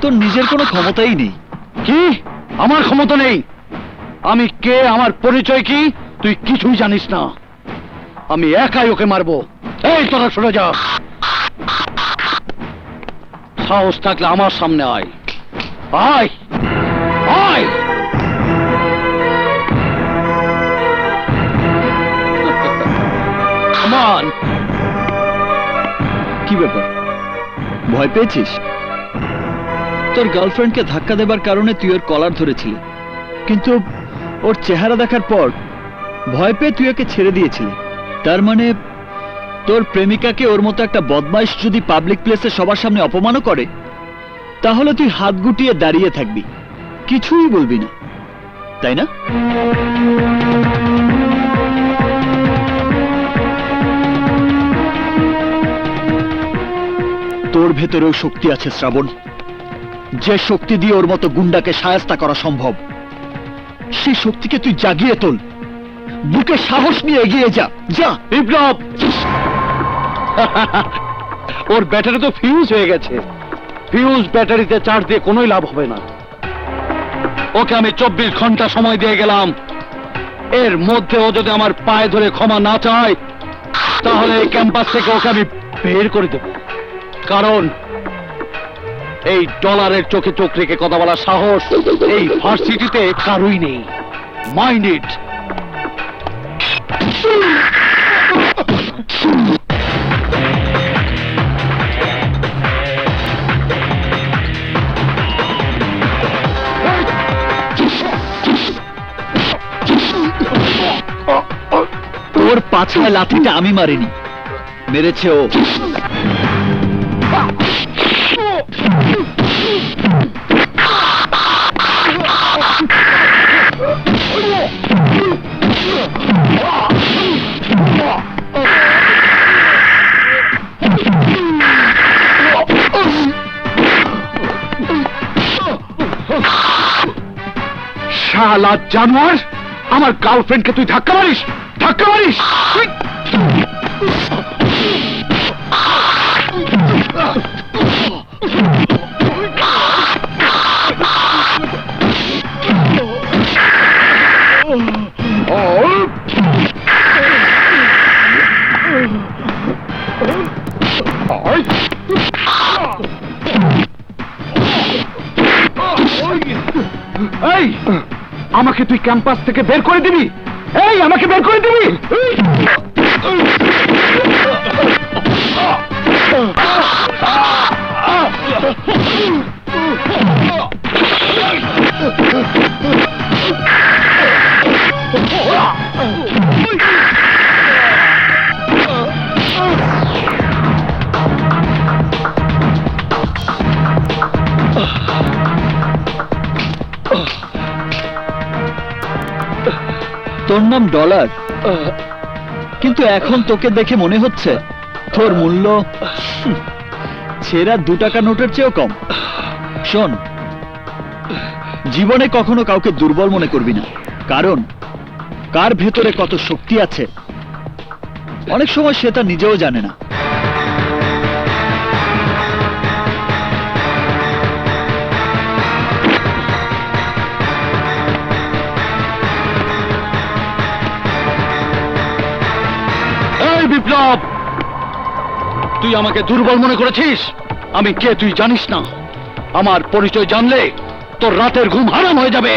তোর নিজের কোনো ক্ষমতাই নেই। কি? আমার ক্ষমতা নেই? আমি কে, আমার পরিচয় কি, তুই কিছুই জানিস না। আমি একাই ওকে মারবো। এই তোরা সরে যা, সাহস থাকলে আমার সামনে আয়, আয় আয়। Come on! কি ব্যাপার, ভয় পেয়েছিস? তোর গার্লফ্রেন্ডকে ধাক্কা দেবার কারণে তুই ওর কলার ধরেছিলি, কিন্তু ওর চেহারা দেখার পর ভয় পেয়ে তুই ওকে ছেড়ে দিয়েছিলি। তার মানে তোর প্রেমিকাকে ওর মতো একটা বদমাইশ যদি পাবলিক প্লেসে সবার সামনে অপমানও করে, তাহলে তুই হাত গুটিয়ে দাঁড়িয়ে থাকবি, কিছুই বলবি না, তাই না? তোর ভেতরেও শক্তি আছে শ্রাবণ, যে শক্তি দিয়ে ওর মতো গুন্ডাকে শায়েস্তা করা সম্ভব। সেই শক্তিকে তুই জাগিয়ে তোল, বুকে সাহস নিয়ে এগিয়ে যা। যা বিপ্লব! ওর ব্যাটারি তো ফিউজ হয়ে গেছে। ফিউজ ব্যাটারিতে চার্জ দিয়ে কোনোই লাভ হবে না। ওকে আমি 24 ঘন্টা সময় দিয়ে গেলাম, এর মধ্যে ও যদি আমার পায়ে ধরে ক্ষমা না চায়, তাহলে এই ক্যাম্পাস থেকে ওকে আমি বের করে দেব। কারণ এই ডলারের চোখে চোখ রেখে কথা বলার সাহস এই ভার্সিটিতে কারোই নেই। Mind it. তোর পাছায় লাথিটা আমি মারিনি, মেরেছে ও। শালা জানোয়ার, আমার গার্লফ্রেন্ডকে তুই ধাক্কা মারিস, ধাক্কা মারিস! এই, আমাকে তুই ক্যাম্পাস থেকে বের করে দিবি? এই, আমাকে বের করে দিবি? তোর নাম ডলার, কিন্তু এখন তোকে দেখে মনে হচ্ছে তোর মূল্য ছেঁড়া 2 টাকা নোটের চেয়েও কম। শোন, জীবনে কখনো কাউকে দুর্বল মনে করবি না, কারণ কার ভেতরে কত শক্তি আছে অনেক সময় সে তা নিজেও জানে না। বিপ্লব, তুই আমাকে দুর্বল মনে করেছিস? আমি কে তুই জানিস না। আমার পরিচয় জানলে তোর রাতের ঘুম হারাম হয়ে যাবে।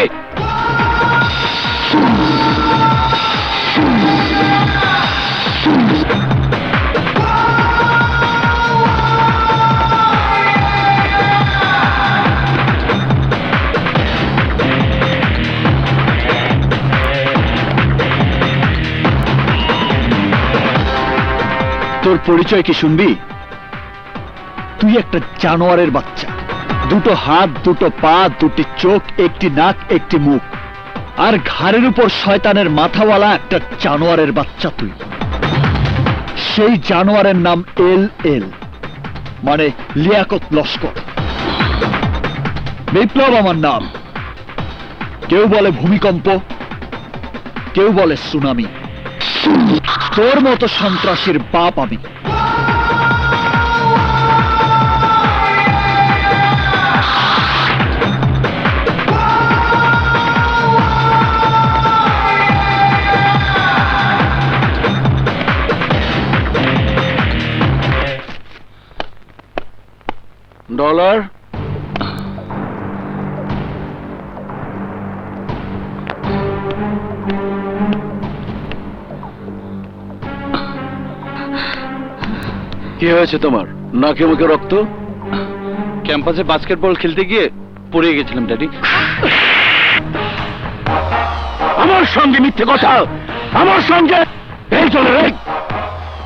তোর পরিচয় কি শুনবি? তুই একটা জানোয়ারের বাচ্চা, 2 হাত, 2 পা, 2 চোখ, 1 নাক, 1 মুখ, আর ঘাড়ের উপর শয়তানের মাথাওয়ালা একটা জানোয়ারের বাচ্চা তুই। সেই জানোয়ারের নাম LL, মানে লিয়াকত লস্কর। বিপ্লব আমার নাম। কেউ বলে ভূমিকম্প, কেউ বলে সুনামি, তোর মতো সন্ত্রাসীর বাপ আমি। ডলার কি হয়েছে তোমার? নাকে মুখে রক্ত? ক্যাম্পাসে বাস্কেটবল খেলতে গিয়ে পড়ে গেছিলাম ড্যাডি। আমার সঙ্গে মিথ্যে কথা, আমার সঙ্গে এই চলে রে।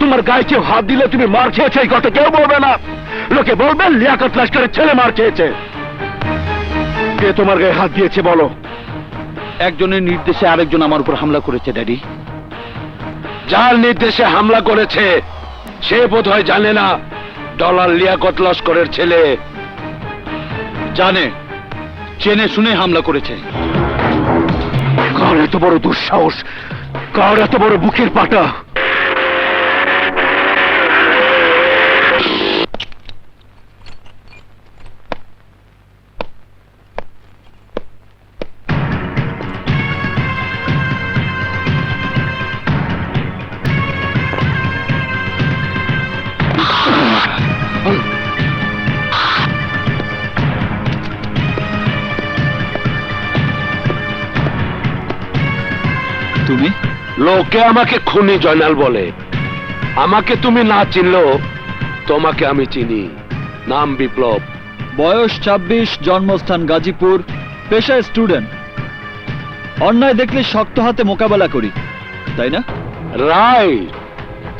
তোমার গায়ে কেউ হাত দিলে তুমি মার খেয়েছে এই কথা কেউ বলবে না, লোকে বলবে লিয়াকত লস্করের ছেলে মার খেয়েছে। কে তোমার গায়ে হাত দিয়েছে বলো? একজনের নির্দেশে আরেকজন আমার উপর হামলা করেছে ড্যাডি। যার নির্দেশে হামলা করেছে সে বোধহয় জানে না ডলার লিয়াকত লস্করের ছেলে। জানে, চেনে শুনে হামলা করেছে। কার এত বড় দুঃসাহস, কার এত বড় বুকের পাটা? তুমি? লোকে আমাকে খুনি জয়নাল বলে। আমাকে তুমি না চিনলেও তোমাকে আমি চিনি। নাম বিপ্লব। বয়স 26, জন্মস্থান গাজীপুর, পেশায় স্টুডেন্ট। অন্যায় দেখলে শক্ত হাতে মোকাবেলা করি, তাই না? রাইট।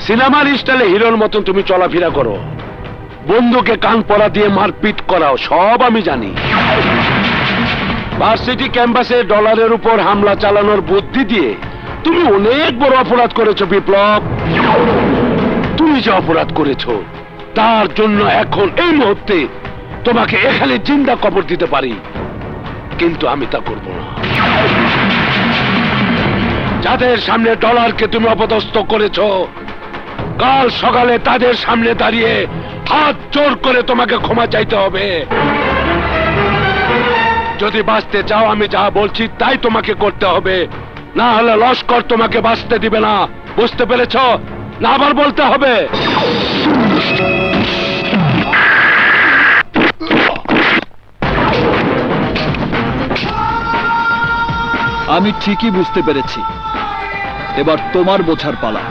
সিনেমার স্টাইলে হিরোর মতন তুমি চলাফেরা করো, বন্ধুকে কান পরা দিয়ে মারপিট করাও, সব আমি জানি। ভার্সিটি ক্যাম্পাসে ডলারের উপর হামলা চালানোর বুদ্ধি দিয়ে তুমি অনেক বড় অপরাধ করেছো বিপ্লব। তুমি যে অপরাধ করেছো তার জন্য এখন এই মুহূর্তে তোমাকে এখানে জিন্দা কবর দিতে পারি, কিন্তু আমি তা করব না। যাদের সামনে ডলারকে তুমি অপদস্থ করেছো, কাল সকালে তাদের সামনে দাঁড়িয়ে হাত জোর করে তোমাকে ক্ষমা চাইতে হবে। যদি বাঁচতে চাও আমি যা বলছি তাই তোমাকে করতে হবে, না হলে লস্কর তোমাকে বাঁচতে দিবে না। বুঝতে পেরেছ? না আবার বলতে হবে? আমি ঠিকই বুঝতে পেরেছি, এবার তোমার বোঝার পালা।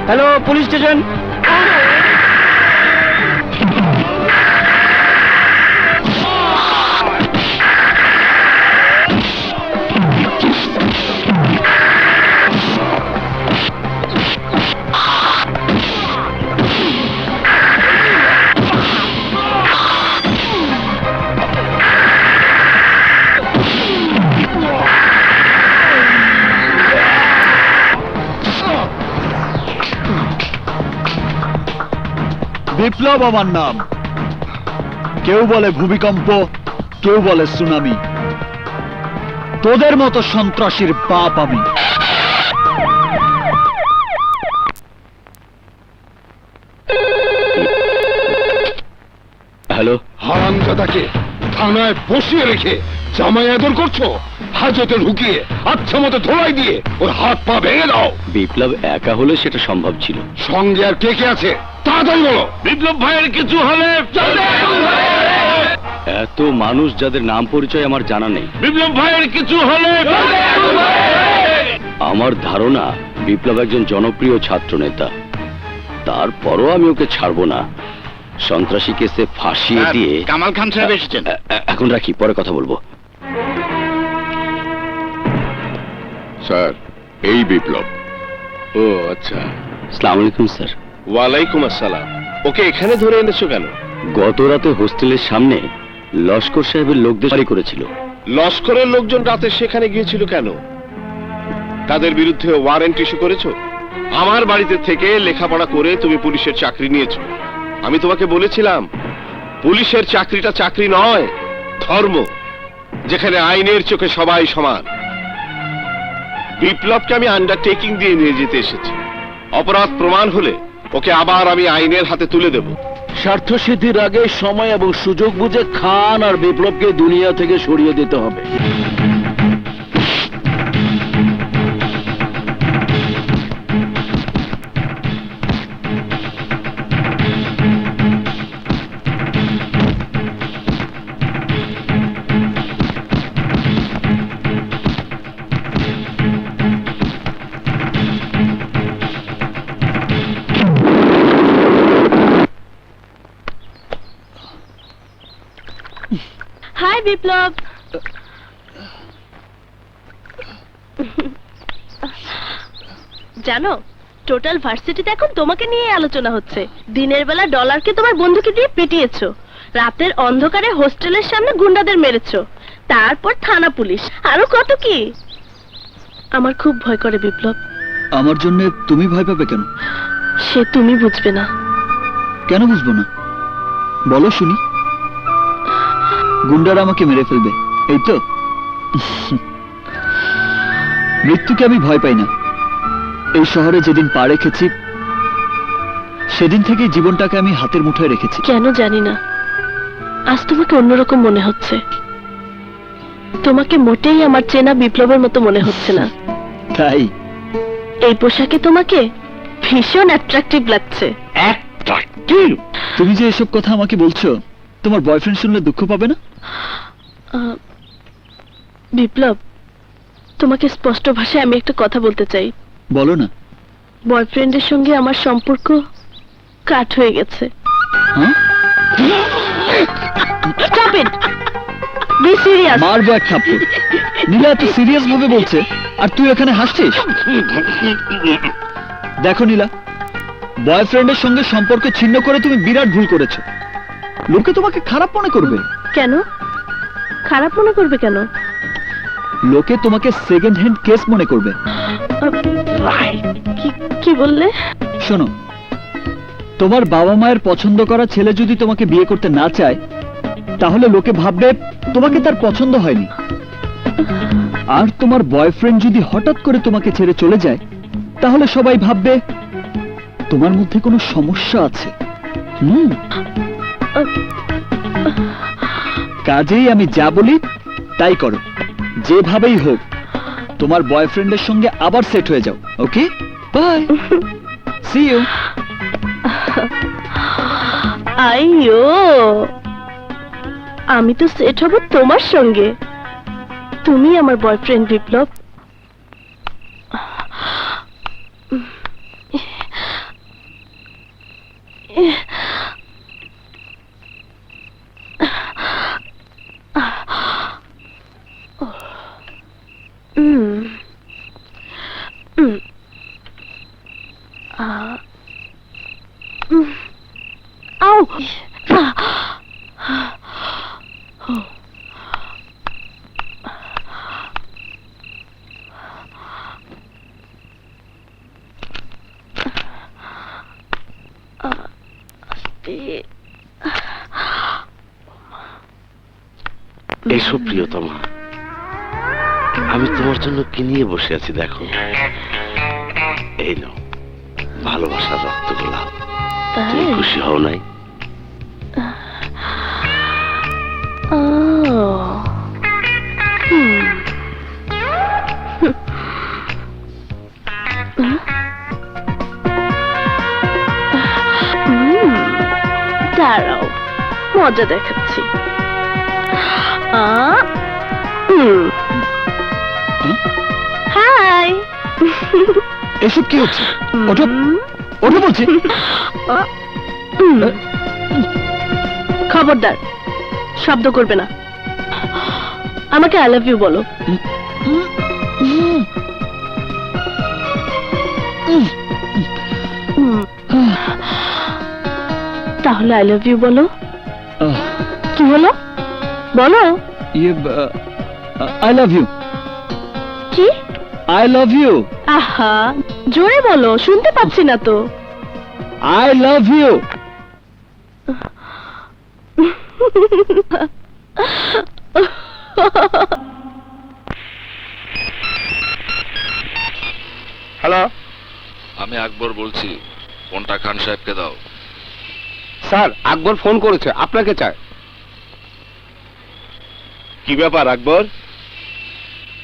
Hello, police station. বিপ্লব আমার নাম। কেউ বলে ভূমিকম্প, কেউ বলে সুনামি। তোদের মতো সন্ত্রাসীর বাপ আমি। হ্যালো, হারামজাদাকে থানায় বসিয়ে রেখে জামাই আদর করছো, হাজতে ঢুকিয়ে আচ্ছা মতো ধোলাই দিয়ে ওর হাত পা ভেঙে দাও। বিপ্লব একা হলে সেটা সম্ভব ছিল। সঙ্গে আর কে কে আছে তাড়াতাড়ি বলো। বিপ্লব ভাইয়ের কিছু হলে এত মানুষ যাদের নাম পরিচয় আমার জানা নেই। বিপ্লব ভাইয়ের কিছু হলে আমার ধারণা বিপ্লব একজন জনপ্রিয় ছাত্র নেতা, তারপরও আমি ওকে ছাড়বো না। সন্ত্রাসী কেসে ফাঁসিয়ে দিয়ে কামাল খান সাহেব এসেছেন। এখন রাখি, পরে কথা বলবো। স্যার, এই বিপ্লব। ও আচ্ছা। আসসালামু আলাইকুম স্যার। ওয়ালাইকুম আসসালাম। ওকে এখানে ধরে এনেছো কেন? গত রাতে হোস্টেলের সামনে লস্কর সাহেবের লোকদের বাড়ি করেছিল। লস্করের লোকজন রাতে সেখানে গিয়েছিল কেন? তাদের বিরুদ্ধে ওয়ারেন্ট ইস্যু করেছো? আমার বাড়িতে থেকে লেখাপড়া করে তুমি পুলিশের চাকরি নিয়েছো। আমি তোমাকে বলেছিলাম পুলিশের চাকরিটা চাকরি নয়, ধর্ম, যেখানে আইনের চোখে সবাই সমান। বিপ্লবকে আমি আন্ডারটেকিং দিয়ে নিয়ে যেতে এসেছি। অপরাধ প্রমাণ হলে ওকে আবার আমি আইনের হাতে তুলে দেব। স্বার্থ সিদ্ধির আগে সময় এবং সুযোগ বুঝে খান আর বিপ্লবকে দুনিয়া থেকে সরিয়ে দিতে হবে। হাই বিপ্লব। জানো, টোটাল ভার্সিটিতে এখন তোমাকে নিয়ে আলোচনা হচ্ছে। দিনের বেলা ডলারকে তোমার বন্ধুকে দিয়ে পিটিয়েছো, রাতের অন্ধকারে হোস্টেলের সামনে গুন্ডাদের মেরেছো, তারপর থানা পুলিশ, আরো কত কি। আমার খুব ভয় করে বিপ্লব। আমার জন্য তুমি ভয় পাবে কেন? সে তুমি বুঝবে না। কেন বুঝবো না? বলো শুনি। গুন্ডারা আমাকে মেরে ফেলবে, এই তো? মৃত্যুকে আমি ভয় পাই না। এই শহরে যেদিন পা রেখেছি সেদিন থেকে জীবনটাকে আমি হাতের মুঠোয় রেখেছি। কেন জানি না, আজ তোমাকে অন্যরকম মনে হচ্ছে। তোমাকে মোটেই আমার চেনা বিপ্লবের মতো মনে হচ্ছে না। তাই? এই পোশাকে তোমাকে ভীষণ অ্যাট্রাকটিভ লাগছে। তুমি যে এসব কথা আমাকে বলছো, তোমার বয়ফ্রেন্ড শুনলে দুঃখ পাবে না? বিপ্লব, তোমাকে স্পষ্ট ভাষায় আমি একটা কথা বলতে চাই। বলো না। বয়ফ্রেন্ডের সঙ্গে আমার সম্পর্ক কাট হয়ে গেছে। হ্যাঁ? Stop it! Be serious! মারবো এক থাপ্পড়। নীলা এত সিরিয়াস ভাবে বলছে আর তুই এখানে হাসছিস। দেখো নীলা, বয়ফ্রেন্ডের সঙ্গে সম্পর্ক ছিন্ন করে তুমি বিরাট ভুল করেছো। লোকে তোমাকে খারাপ মনে করবে। কেন খারাপ মনে করবে? কেন? লোকে তোমাকে সেকেন্ড হ্যান্ড কেস মনে করবে। কি বললে? শোনো, তোমার বাবা মায়ের পছন্দ করা ছেলে যদি তোমাকে বিয়ে করতে না চায়, তাহলে লোকে ভাববে তোমাকে তার পছন্দ হয়নি। আর তোমার বয়ফ্রেন্ড যদি হঠাৎ করে তোমাকে ছেড়ে চলে যায়, তাহলে সবাই ভাববে তোমার মধ্যে কোনো সমস্যা আছে। কাজেই আমি যা বলি তাই করো, যেভাবেই হোক তোমার বয়ফ্রেন্ডের সঙ্গে আবার সেট হয়ে যাও। ওকে, বাই, সি ইউ। আইয়ো, আমি তো সেট হব তোমার সঙ্গে। তুমি আমার বয়ফ্রেন্ড বিপ্লব। এসো প্রিয়তমা, আমি তোমার জন্য কি নিয়ে বসে আছি দেখো। এই নাও ভালোবাসার রক্ত গোলাপ। তুমি খুশি হও নাই? দাঁড়াও, মজা দেখাচ্ছি। হাই, এসব কি হচ্ছে? ওঠো, ওঠো বলছি। খবরদার, শব্দ করবে না। আমাকে আই লাভ ইউ বলো। তাহলে আই লাভ ইউ বলো। কি হলো বলো? ইয়ে আই লাভ ইউ, কি? আই লাভ ইউ, আহা, জোরে বলো, শুনতে পাচ্ছি না তো। I love you. হ্যালো আমি আকবর বলছি, ফোনটা খান সাহেবকে দাও। স্যার, আকবর ফোন করেছে, আপনাকে চায়। কি ব্যাপার আকবর,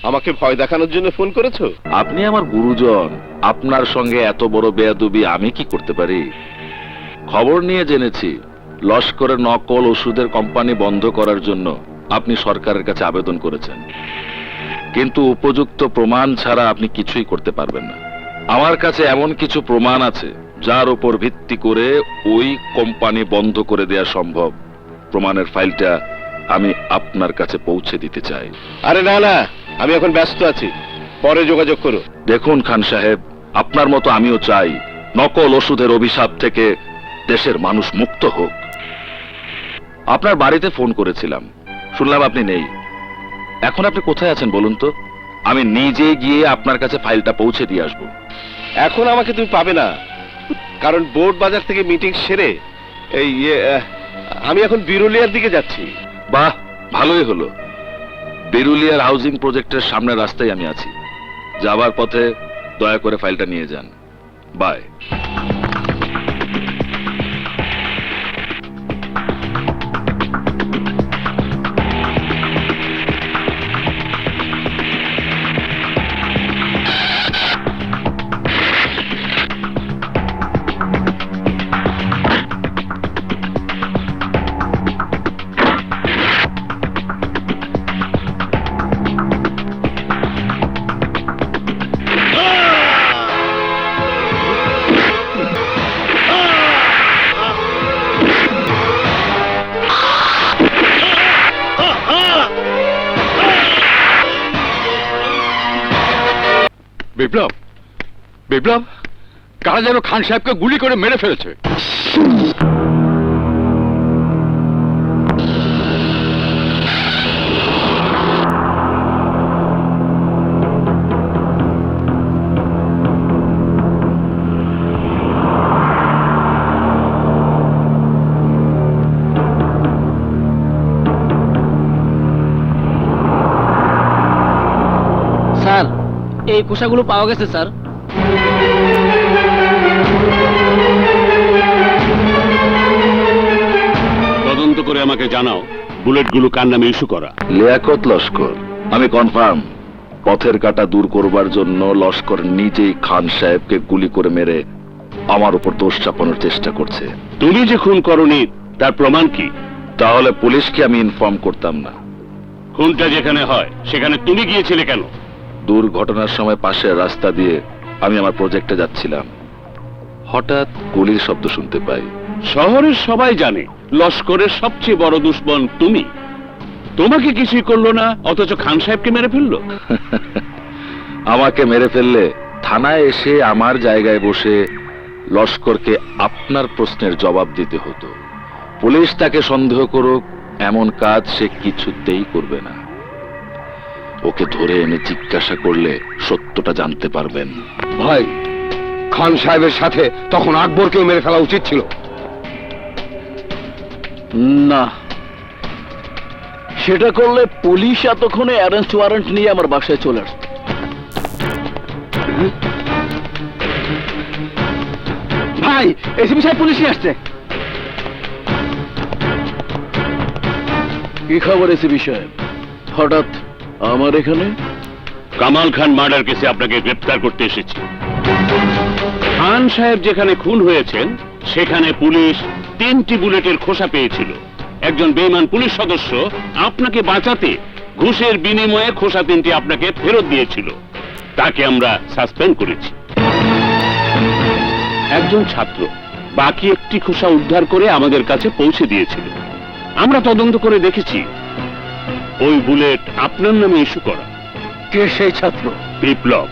আমাকে ভয় দেখানোর জন্য ফোন করেছো? আপনি আমার গুরুজন, আপনার সঙ্গে এত বড় বেয়াদবি আমি কি করতে পারি? খবর নিয়ে জেনেছি লস্করের নকল ওষুধের কোম্পানি বন্ধ করার জন্য আপনি সরকারের কাছে আবেদন করেছেন, কিন্তু উপযুক্ত প্রমাণ ছাড়া আপনি কিছুই করতে পারবেন না। আমার কাছে এমন কিছু প্রমাণ আছে যার উপর ভিত্তি করে ওই কোম্পানি বন্ধ করে দেয়া সম্ভব। প্রমাণের ফাইলটা আমি আপনার কাছে পৌঁছে দিতে চাই। আরে না না, আমি এখন ব্যস্ত আছি, পরে যোগাযোগ করো। দেখুন খান সাহেব, আপনার মতো আমিও চাই নকল ওষুধের অভিশাপ থেকে দেশের মানুষ মুক্ত হোক। আপনার বাড়িতে ফোন করেছিলাম, শুনলাম আপনি নেই। এখন আপনি কোথায় আছেন বলুন তো, আমি নিজে গিয়ে আপনার কাছে ফাইলটা পৌঁছে দিয়ে আসবো। এখন আমাকে তুমি পাবে না, কারণ বোর্ড বাজার থেকে মিটিং সেরে আমি এখন বিরুলিয়ার দিকে যাচ্ছি। বাহ, ভালোই হলো। বেরুলিয়ার হাউজিং প্রজেক্টের সামনের রাস্তায় আমি আছি, যাবার পথে দয়া করে ফাইলটা নিয়ে যান। বাই। বিপ্লব, বিপ্লব, কারা যেন খান সাহেবকে গুলি করে মেরে ফেলেছে। স্যার, এই কোষাগুলো পাওয়া গেছে স্যার। তদন্ত করে আমাকে জানাও বুলেটগুলো কার নামে ইস্যু করা। লিয়াকত লস্কর। আমি কনফার্ম, পথের কাঁটা দূর করবার জন্য লস্কর নিজেই খান সাহেবকে গুলি করে মেরে আমার উপর দোষ চাপানোর চেষ্টা করছে। তুমি যে খুন করনি তার প্রমাণ কি? তাহলে পুলিশকে আমি ইনফর্ম করতাম না। খুনটা যেখানে হয় সেখানে তুমি গিয়েছিলে কেন? দুর্ঘটনার সময় পাশের রাস্তা দিয়ে আমি আমার প্রজেক্টে যাচ্ছিলাম, হঠাৎ গুলির শব্দ শুনতে পাই। শহরের সবাই জানে লস্করের সবচেয়ে বড় দুশ্মন তুমি। তোমাকে কিছুই করলো না, অথচ খান সাহেবকে মেরে ফেললো। আমাকে মেরে ফেললে থানায় এসে আমার জায়গায় বসে লস্করকে আপনার প্রশ্নের জবাব দিতে হতো। পুলিশ তাকে সন্দেহ করুক, এমন কাজ সে কিছুতেই করবে না। ওকে ধরে এনে জিজ্ঞাসা করলে সত্যটা জানতে পারবেন। ভাই, খান সাহেবের সাথে তখন আকবরকেও মেরে ফেলা উচিত ছিল। না, সেটা করলে পুলিশ এতক্ষণে অ্যারেস্ট ওয়ারেন্ট নিয়ে আমার বাসায় চলে আসত। ভাই, এসিপি সাহেব পুলিশ নিয়ে আসছে। কি খবর এসিপি সাহেব, হঠাৎ আমার এখানে? কামাল খান মার্ডার কেসে আপনাকে গ্রেফতার করতে এসেছি। খান সাহেব যেখানে খুন হয়েছেন সেখানে পুলিশ 3টি বুলেটের খোসা পেয়েছিল। একজন বেঈমান পুলিশ সদস্য আপনাকে বাঁচাতে ঘুষের বিনিময়ে খোসা 3টি আপনাকে ফেরত দিয়েছিল। তাকে আমরা সাসপেন্ড করেছি। একজন ছাত্র বাকি একটি খোসা উদ্ধার করে আমাদের কাছে পৌঁছে দিয়েছিল। আমরা তদন্ত করে দেখেছি ওই বুলেট আপনার নামে ইস্যু করা। কে সেই ছাত্র? বিপ্লব।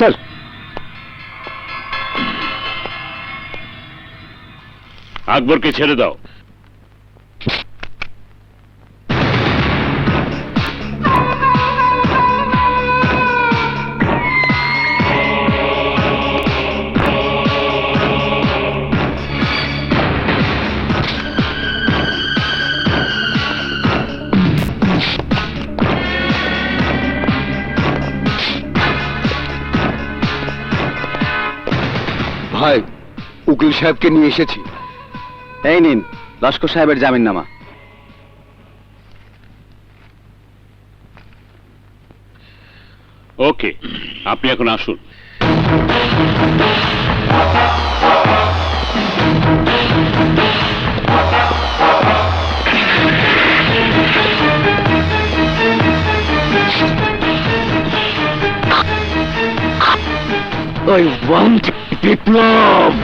স্যার, আকবরকে ছেড়ে দাও। ভাই, উকিল সাহেবকে নিয়ে এসেছি। এই নিন লস্কর সাহেবের জামিননামা। ওকে, আপনি এখন আসুন। I want Biplab.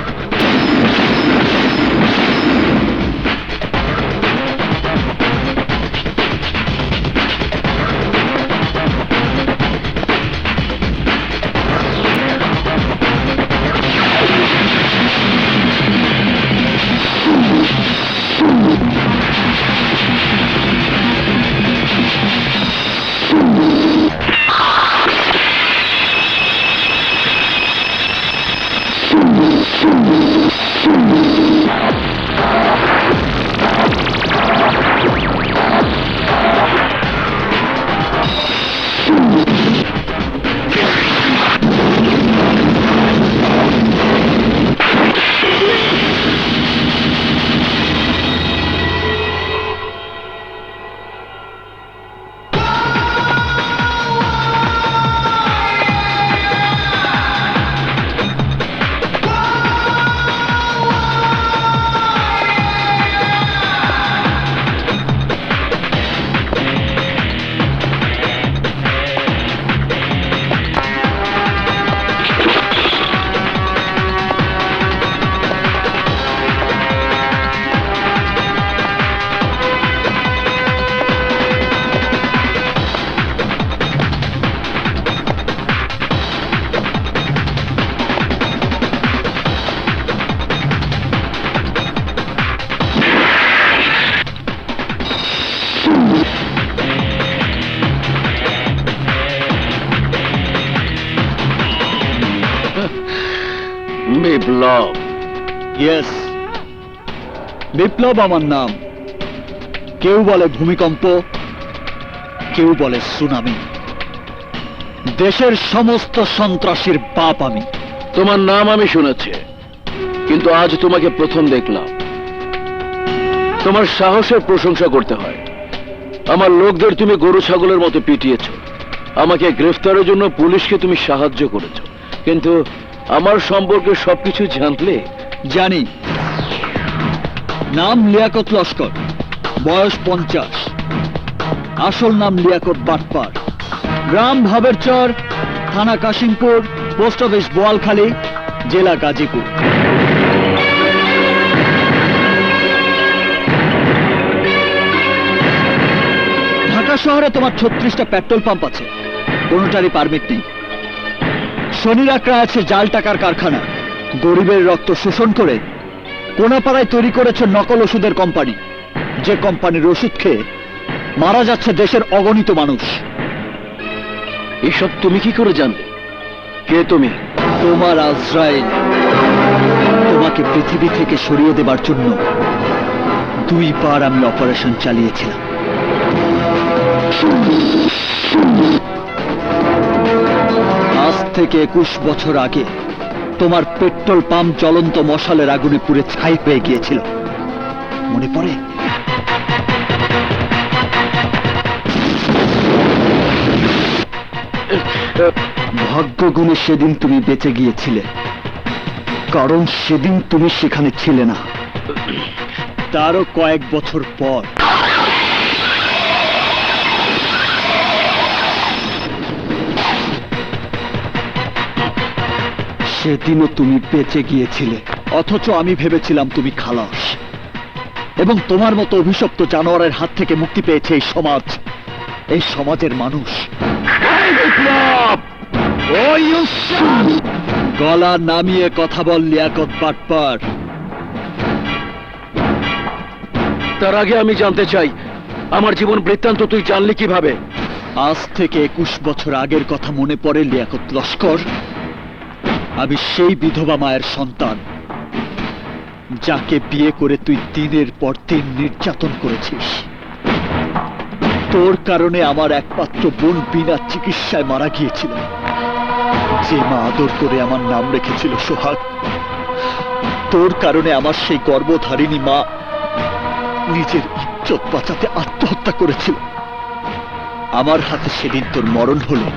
Biplab, yes, Biplab আমার নাম। কেউ বলে ভূমিকম্প, কেউ বলে সুনামি। দেশের সমস্ত সন্ত্রাসীর বাপ আমি। তোমার নাম আমি শুনেছি, কিন্তু আজ তোমাকে প্রথম দেখলাম। তোমার সাহসের প্রশংসা করতে হয়। আমার লোকদের তুমি গরু ছাগলের মতো পিটিয়েছ, আমাকে গ্রেফতারের জন্য পুলিশকে তুমি সাহায্য করেছ, কিন্তু আমার সম্পর্কে সবকিছু জানলে। জানি। নাম লিয়াকত লস্কর, বয়স 50, আসল নাম লিয়াকত বাটপার, গ্রাম ভাবেরচর, থানা কাশিমপুর, পোস্ট অফিস বোয়ালখালী, জেলা গাজীপুর। ঢাকা শহরে তোমার 36টা পেট্রোল পাম্প আছে, কোনোটারই পারমিট নেই। শনির আঁকড়া আছে জাল টাকার কারখানা। গরিবের রক্ত শোষণ করে কোনাপাড়ায় তৈরি করেছে নকল ওষুধের কোম্পানি, যে কোম্পানির ওষুধ খেয়ে মারা যাচ্ছে দেশের অগণিত মানুষ। এসব তুমি কি করে জানলে? কে তুমি? তোমার আজরাইল। তোমাকে পৃথিবী থেকে সরিয়ে দেবার জন্য 2 বার আমি অপারেশন চালিয়েছিলাম। আজ থেকে 21 বছর আগে তোমার পেট্রোল পাম্প জ্বলন্ত মশালের আগুনে পুড়ে ছাই হয়ে গিয়েছিল, মনে পড়ে? ভাগ্যগুণে সেদিন তুমি বেঁচে গিয়েছিলে, কারণ সেদিন তুমি সেখানে ছিলে না। তারও কয়েক বছর পর সেদিনও তুমি বেঁচে গিয়েছিলে, অথচ আমি ভেবেছিলাম তুমি খালাস, এবং তোমার মতো অভিশপ্ত জানোয়ারের হাত থেকে মুক্তি পেয়েছে এই সমাজ, এই সমাজের মানুষ। বিপ্লব! Oh, you গলা নামিয়ে কথা বল লিয়াকত বাটপার। তার আগে আমি জানতে চাই, আমার জীবন বৃত্তান্ত তুই জানলি কিভাবে? আজ থেকে 21 বছর আগের কথা মনে পড়ে লিয়াকত লস্কর। আমি সেই বিধবা মায়ের সন্তান যাকে বিয়ে করে তুই দিনের পর দিন নির্যাতন করেছিস। তোর কারণে আমার একমাত্র বোন বিনা চিকিৎসায় মারা গিয়েছিল। যে মা আদর করে আমার নাম রেখেছিল সোহাগ, তোর কারণে আমার সেই গর্ভধারিণী মা নিজের ইজ্জত বাঁচাতে আত্মহত্যা করেছিল। আমার হাতে সেদিন তোর মরণ হলো।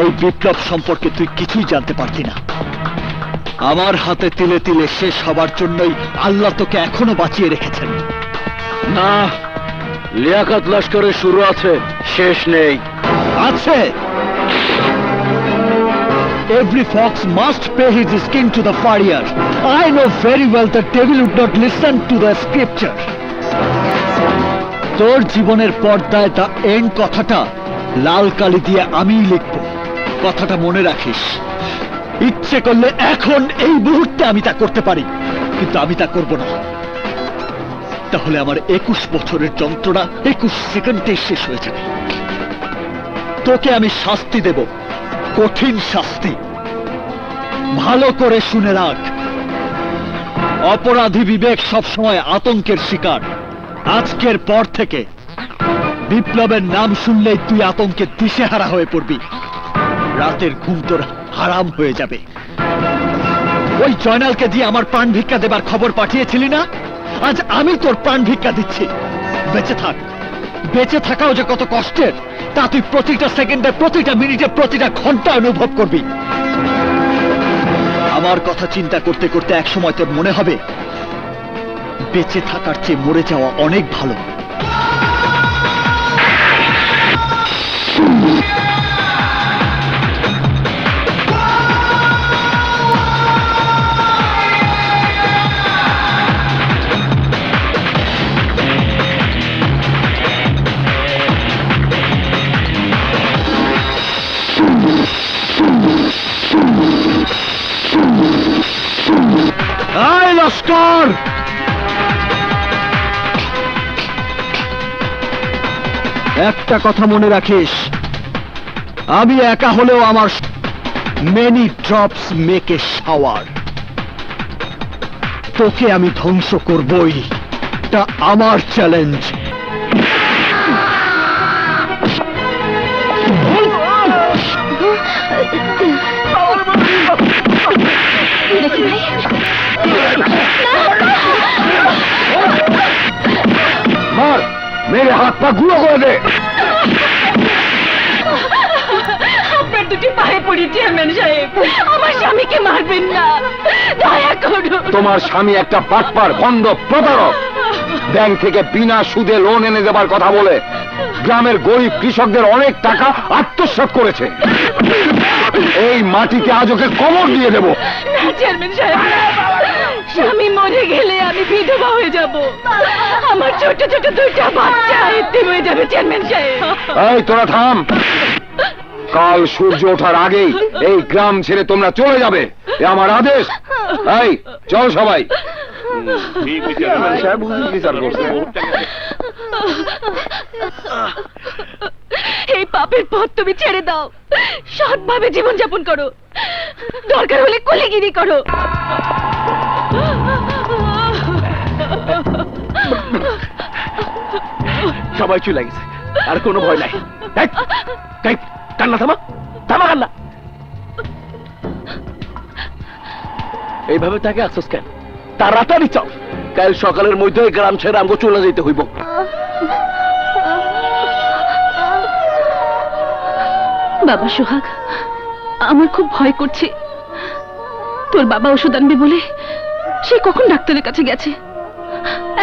এই বিপ্লব সম্পর্কে তুই কিছুই জানতে পারতি না। আমার হাতে তিলে তিলে শেষ হবার জন্যই আল্লাহ তোকে এখনো বাঁচিয়ে রেখেছেন। না, লিয়াকত লস্করের শুরু আছে, শেষ নেই। আছে। Every fox must pay his skin to the farrier. I know very well the devil would not listen to the scripture. তোর জীবনের পর্দায় দ্য এন্ড কথাটা লাল কালি দিয়ে আমিই লিখব। কথাটা মনে রাখিস। ইচ্ছে করলে এখন এই মুহূর্তে আমি তা করতে পারি, কিন্তু আমি তা করব না। তাহলে আমার 21 বছরের যন্ত্রণা 21 সেকেন্ডে শেষ হয়ে যাবে। তোকে আমি শাস্তি দেব, কঠিন শাস্তি। ভালো করে শুনে রাখ, অপরাধী বিবেক সবসময় আতঙ্কের শিকার। আজকের পর থেকে বিপ্লবের নাম শুনলেই তুই আতঙ্কে দিশেহারা হয়ে পড়বি। রাতের ঘুম তোর হারাম হয়ে যাবে। ওই জয়নালকে দিয়ে আমার প্রাণ ভিক্ষা দেবার খবর পাঠিয়েছিলি না? আজ আমি তোর প্রাণ ভিক্ষা দিচ্ছি। বেঁচে থাক। বেঁচে থাকাও যে কত কষ্টের তা তুই প্রতিটা সেকেন্ডে, প্রতিটা মিনিটে, প্রতিটা ঘন্টা অনুভব করবি। আমার কথা চিন্তা করতে করতে একসময় তোর মনে হবে বেঁচে থাকার চেয়ে মরে যাওয়া অনেক ভালো। আয় লস্কর, একটা কথা মনে রাখিস, আমি একা হলেও আমার many drops make a shower. তোকে আমি ধ্বংস করবই, এটা আমার চ্যালেঞ্জ। দেখি ভাই, মার, মেরে হাত পা গুঁড়ো করে দে। আপনার দুটি পায়ে পড়ি চেয়ারম্যান সাহেব, আমার স্বামীকে মারবেন না, দয়া করুন। তোমার স্বামী একটা বাটপার, ভণ্ড, প্রতারক। ব্যাংক থেকে বিনা সুদে লোন এনে দেবার কথা বলে গ্রামের গরিব কৃষকদের অনেক টাকা আত্মসাৎ করেছে। এই মাটিতে আজ ওকে কবর দিয়ে দেব। না চেয়ারম্যান সাহেব, স্বামী মরে গেলে আমি বিধবা হয়ে যাব। আমার ছোট ছোট দুইটা বাচ্চা এতিম হয়ে যাবে চেয়ারম্যান সাহেব। এই তোরা থাম। কাল সূর্য ওঠার আগেই এই গ্রাম ছেড়ে তোমরা চলে যাবে, এ আমার আদেশ। এই চল সবাই। এই পাপের পথ তুমি ছেড়ে দাও, সৎভাবে জীবনযাপন করো, দরকার হলে কলিগিরি করো। সবাই চলে গেছে, আর কোনো ভয় নাই। কান্না থামা, থামা কান্না। এইভাবে তাকে আফসোস কেন? তাড়াতাড়ি চল, কাল সকালের মধ্যে গ্রাম ছেড়ে আমাকে চলে যেতে হইব। বাবা সোহাগ, আমার খুব ভয় করছে। তোর বাবা ওষুধ আনবে বলে সে কখন ডাক্তারের কাছে গেছে,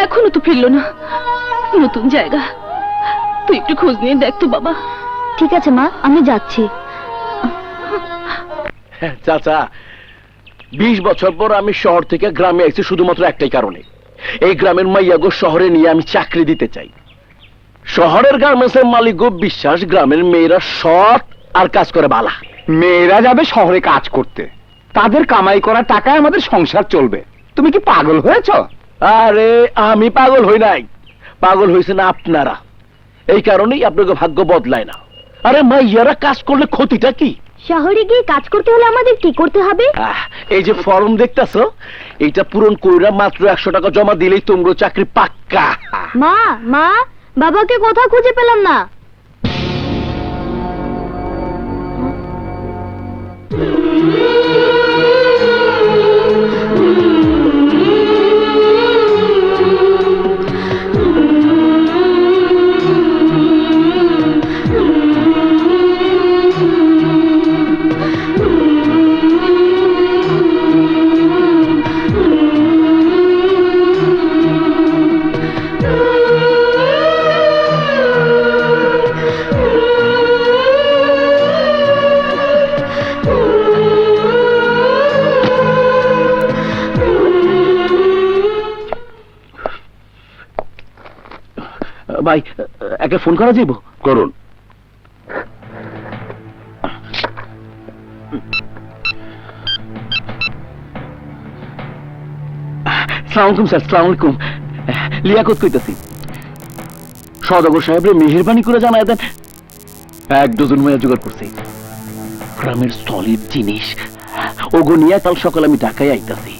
এখনো তো ফিরলো না। নতুন জায়গা, তুই একটু খোঁজ নিয়ে দেখ তো বাবা। ঠিক আছে মা, আমি যাচ্ছি। চাচা, 20 বছর পর আমি শহর থেকে গ্রামে এসেছি শুধুমাত্র একটাই কারণে, এই গ্রামের মাইয়াগো শহরে নিয়ে আমি চাকরি দিতে চাই। শহরের গার্মেন্টসের মালিক বিশ্বাস গ্রামের মেয়েরা সৎ আর কাজ করে বালা। মেয়েরা যাবে শহরে কাজ করতে, তাদের কামাই করা টাকায় আমাদের সংসার চলবে। তুমি কি পাগল হয়েছ? আরে আমি পাগল হই নাই, পাগল হয়েছেন আপনারা। এই কারণেই আপনাকে ভাগ্য বদলায় না। আরে মাইয়ারা কাজ করলে ক্ষতিটা কি? শহরে গিয়ে কাজ করতে হলে আমাদের কি করতে হবে? এই যে ফর্ম দেখতেছো, এইটা পূরণ কইরা মাত্র 100 টাকা জমা দিলেই তোমরা চাকরি পাক্কা। মা, মা, বাবাকে কোথাও খুঁজে পেলাম না। ভাই, একটা ফোন করা যাইব? করুন। সালাম আলাইকুম স্যার। সালাম আলাইকুম। লিয়াকত কইতাছি। সদাগর সাহেবরে মেহেরবানি করে জানায় দেন 1 ডজন মায়া জোগাড় করছি। গ্রামের সলিড জিনিস ওগো নিয়ে কাল সকালে আমি ঢাকায় আইতাছি।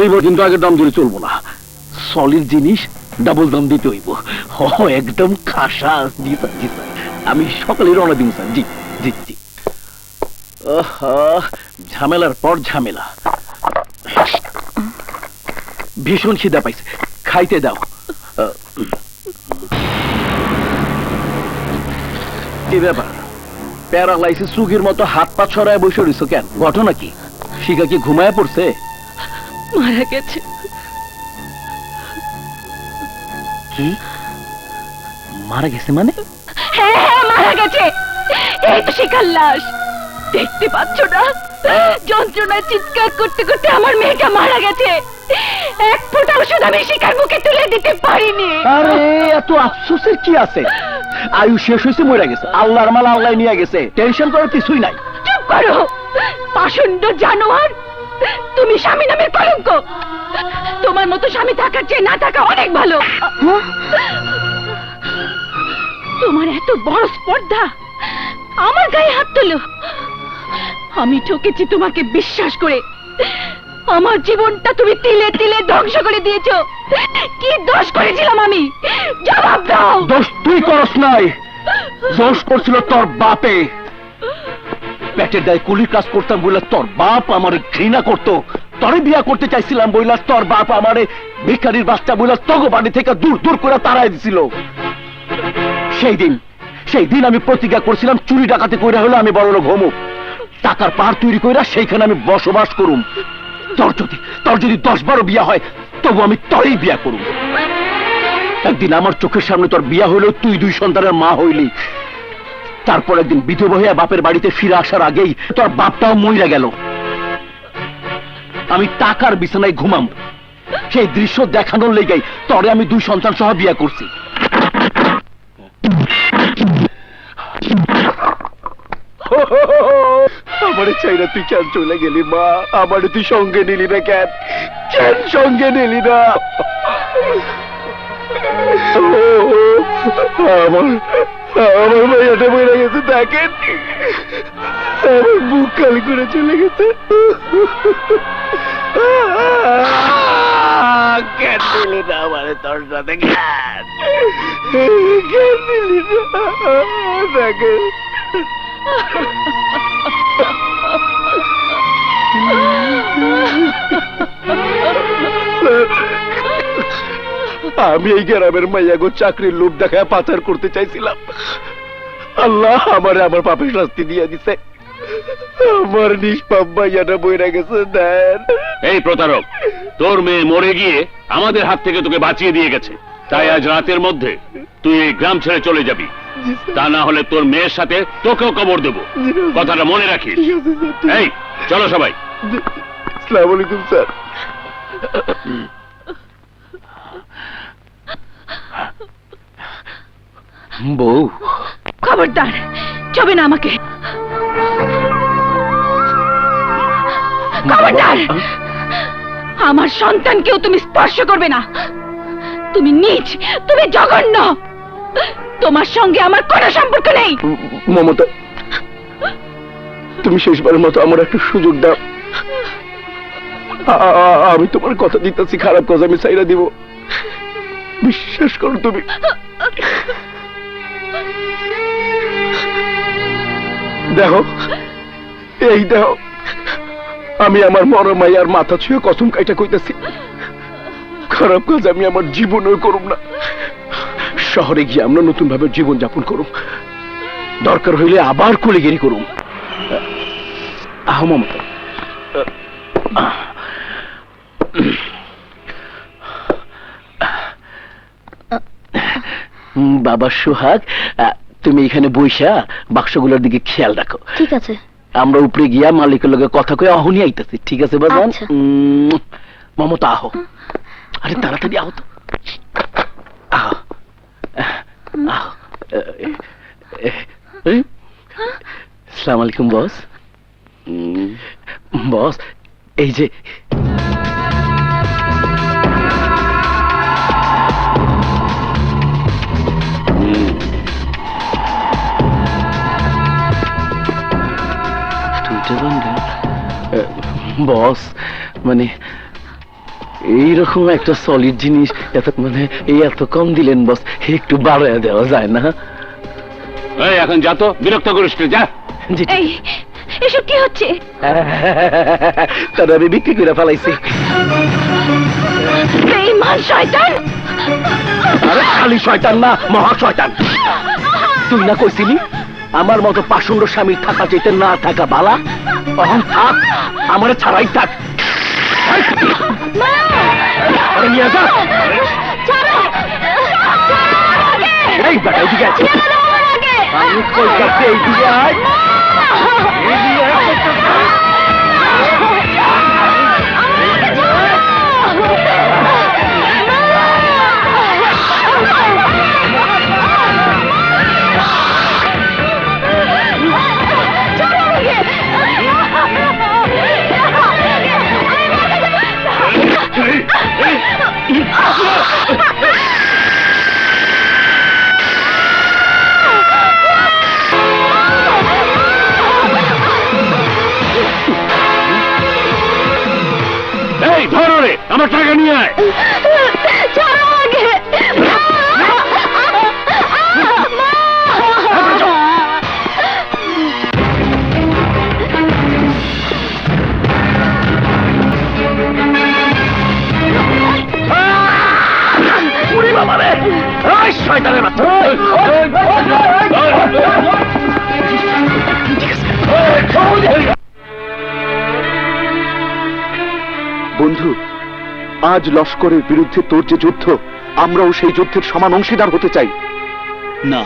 এইবার কিন্তু আগের দাম দিলে চলবো না। সলিড জিনিস ডাবল দাম দিতে হইব। একদম খাসা। জি স্যার, জি স্যার। আমি সকালে রওনা দিব স্যার। জি জি জি। ঝামেলার পর ঝামেলা। ভীষণ খিদা পাইছে, খাইতে দাও। কি ব্যাপার, প্যারালাইসিস রোগীর মতো হাত পা ছড়ায় বসে রইছো কেন? ঘটনা কি? শিখা কি ঘুমায় পড়ছে? মারা গেছে। কি মারা গেছে মানে? হ্যাঁ হ্যাঁ, মারা গেছে। এই তো শিখার লাশ, দেখতে পাচ্ছ না? যন্ত্রণায় চিৎকার করতে করতে আমার মেয়েটা মারা গেছে। 1 ফোঁটা ওষুধ আমি শিখার মুখে তুলে দিতে পারিনি। আরে এত আফসোসের কি আছে? আয়ু শেষ হয়েছে, মরে গেছে। আল্লাহর মাল আল্লাহ নিয়ে গেছে, টেনশন করার কিছুই নাই। চুপ করো পাষণ্ড জানোয়ার, তুমি স্বামী নামের কলঙ্ক। তোমার মতো স্বামী থাকার চেয়ে না থাকা অনেক ভালো। তোমার এত বড় স্পর্ধা, আমার গায়ে হাত তোলো। আমি ঠকেছি তোমাকে বিশ্বাস করে। আমার জীবনটা তুমি তিলে তিলে ধ্বংস করে দিয়েছো। কি দোষ করেছিলাম আমি? জবাব দাও। দোষ তুই করস নাই, দোষ করছিল তোর বাপে। পেটের দায়ে কুলির কাজ করতাম বলে তোর বাপ আমারে ঘৃণা করতো। তোরে বিয়া করতে চাইছিলাম বইলা তোর বাপ আমারে ভিখারির বাচ্চা বইলা তগো বাড়ি থেকে দূর দূর করে তাড়াই দিছিল। সেই দিন আমি প্রতিজ্ঞা করছিলাম চুরি ডাকাতি কইরা হলো আমি বড়লোক হমু, টাকার পাহাড় তৈরি কইরা সেইখানে আমি বসবাস করুম। তোর যদি 10-12 বিয়া হয় তবু আমি তোরই বিয়া করুম। একদিন আমার চোখের সামনে তোর বিয়া হইল, তুই 2 সন্তানের মা হইলি। তারপর একদিন বিধবা হইয়া বাপের বাড়িতে ফিরে আসার আগেই তোর বাপটাও মইরা গেল। আমি টাকার বিছানায় ঘুমাম, সেই দৃশ্য দেখানোর লেগেই তোরে আমি 2 সন্তান সহ বিয়া করছি। আমারে চাইরা তুই কেন চলে গেলি মা? আমারে তুই সঙ্গে নিলি না কেন? কেন সঙ্গে নিলি না? আমার মাইয়াটা মরে গেছে, দেখেন আমার বুক খালি করে চলে গেছে। কেন দিলি না আমারে তোর সাথে? কেন দিলি না? দেখেন আমি এই গ্রামের মাইয়াগো চাকরির লোভ দেখায় পাচার করতে চাইছিলাম। আল্লাহ আমারে আমার পাপের শাস্তি দিয়ে দিছে। আমার নিষ্পাপ মাইয়াটা বইরা গেছে। দেন এই প্রতারক, তোর মেয়ে মরে গিয়ে আমাদের হাত থেকে তোকে বাঁচিয়ে দিয়ে গেছে, তাই আজ রাতের মধ্যে তুই এই গ্রাম ছেড়ে চলে যাবি। তা না হলে তোর মেয়ের সাথে তোকেও কবর দেবো, কথাটা মনে রাখিস। এই চলো সবাই। আসসালামু আলাইকুম স্যার। বউ, খবরদার ছবে না আমাকে। খবরদার! আমার সন্তানকেও তুমি স্পর্শ করবে না। তুমি নীচ, তুমি জঘন্য। তোমার সঙ্গে আমার কোনো সম্পর্ক নেই। মমতা, তুমি শেষবারের মতো আমার একটা সুযোগ দাও। আমি তোমার কথা দিতেছি, খারাপ কাজ আমি চাইরা দিব, বিশ্বাস করো তুমি। দেখো, এই দেখো, আমি আমার মরো মাইয়ার মাথা ছুঁয়ে কসম কাইটা কইতাছি, খারাপ কাজ আমি আমার জীবনেও করুম না। শহরে গিয়ে আমরা নতুন ভাবে জীবন যাপন করুম, দরকার হইলে আবার কুলিগিরি করুম। আহ মমতা, বাবা সোহাগ, তুমি এখানে বইসা বাক্সগুলোর দিকে খেয়াল রাখো। ঠিক আছে। আমরা উপরে গিয়া মালিকের লগে কথা কয়ে অহনি আইতাছি, ঠিক আছে বাজান? আচ্ছা। মমতা আহো, আরে তাড়াতাড়ি আহো তো, আহো আহো। আসসালামু আলাইকুম বস। বস, এই যে বস, মানে এইরকম একটা সলিড জিনিস মানে এত কম দিলেন বস, একটু বাড়ায় দেওয়া যায় না? এখন যা তো, বিরক্ত করিস না, যা। জি, এই, এসব কি হচ্ছে? তাহলে আমি বিক্রি করে ফেলাইছি। বেঈমান শয়তান! আরে খালি শয়তান না, মহা শয়তান। তুই না কইছিলি আমার মতো পাষণ্ড স্বামীর থাকা চাইতে না থাকা বালা? অহং থাক, আমার ছাড়াই থাক। আরে নিয়ে যা। এই বেটা, এইদিকে আছে। আমি কলকাতা, এইদিকে আয়। এইদিকে আয়। এই ধরো রে, আমার টাকা নিয়ে আয়। ছাড়ো আমাকে! উড়ি বাবা রে, এই শয়তানের বাচ্চা। বন্ধু, আজ লস্করের বিরুদ্ধে তোর যে যুদ্ধ, আমরাও সেই যুদ্ধের সমান অংশীদার হতে চাই। না,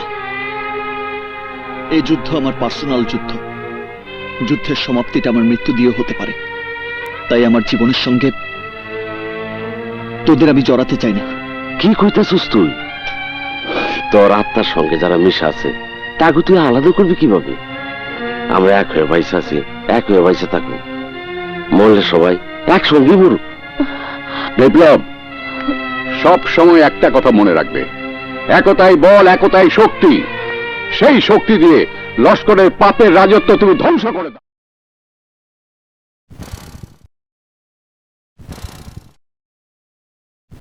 এই যুদ্ধ আমার পার্সোনাল যুদ্ধ। যুদ্ধের সমাপ্তিটা আমার মৃত্যু দিয়ে হতে পারে, তাই আমার জীবনের সঙ্গে তোদের আমি জড়াতে চাই না। কি কইতাছিস তুই? তোর আত্মার সঙ্গে যারা মিশা আছে তাকে তুই আলাদা করবি কিভাবে? আমরা এক হয়ে বাইসে আছি, এক হয়ে বাইসে থাকবো, মরলে সবাই একসঙ্গে মরুক। বিপ্লব, সব সময় একটা কথা মনে রাখবে, একতাই বল, একতাই শক্তি। সেই শক্তি দিয়ে লস্করের পাপের রাজত্ব তুমি ধ্বংস করে দাও।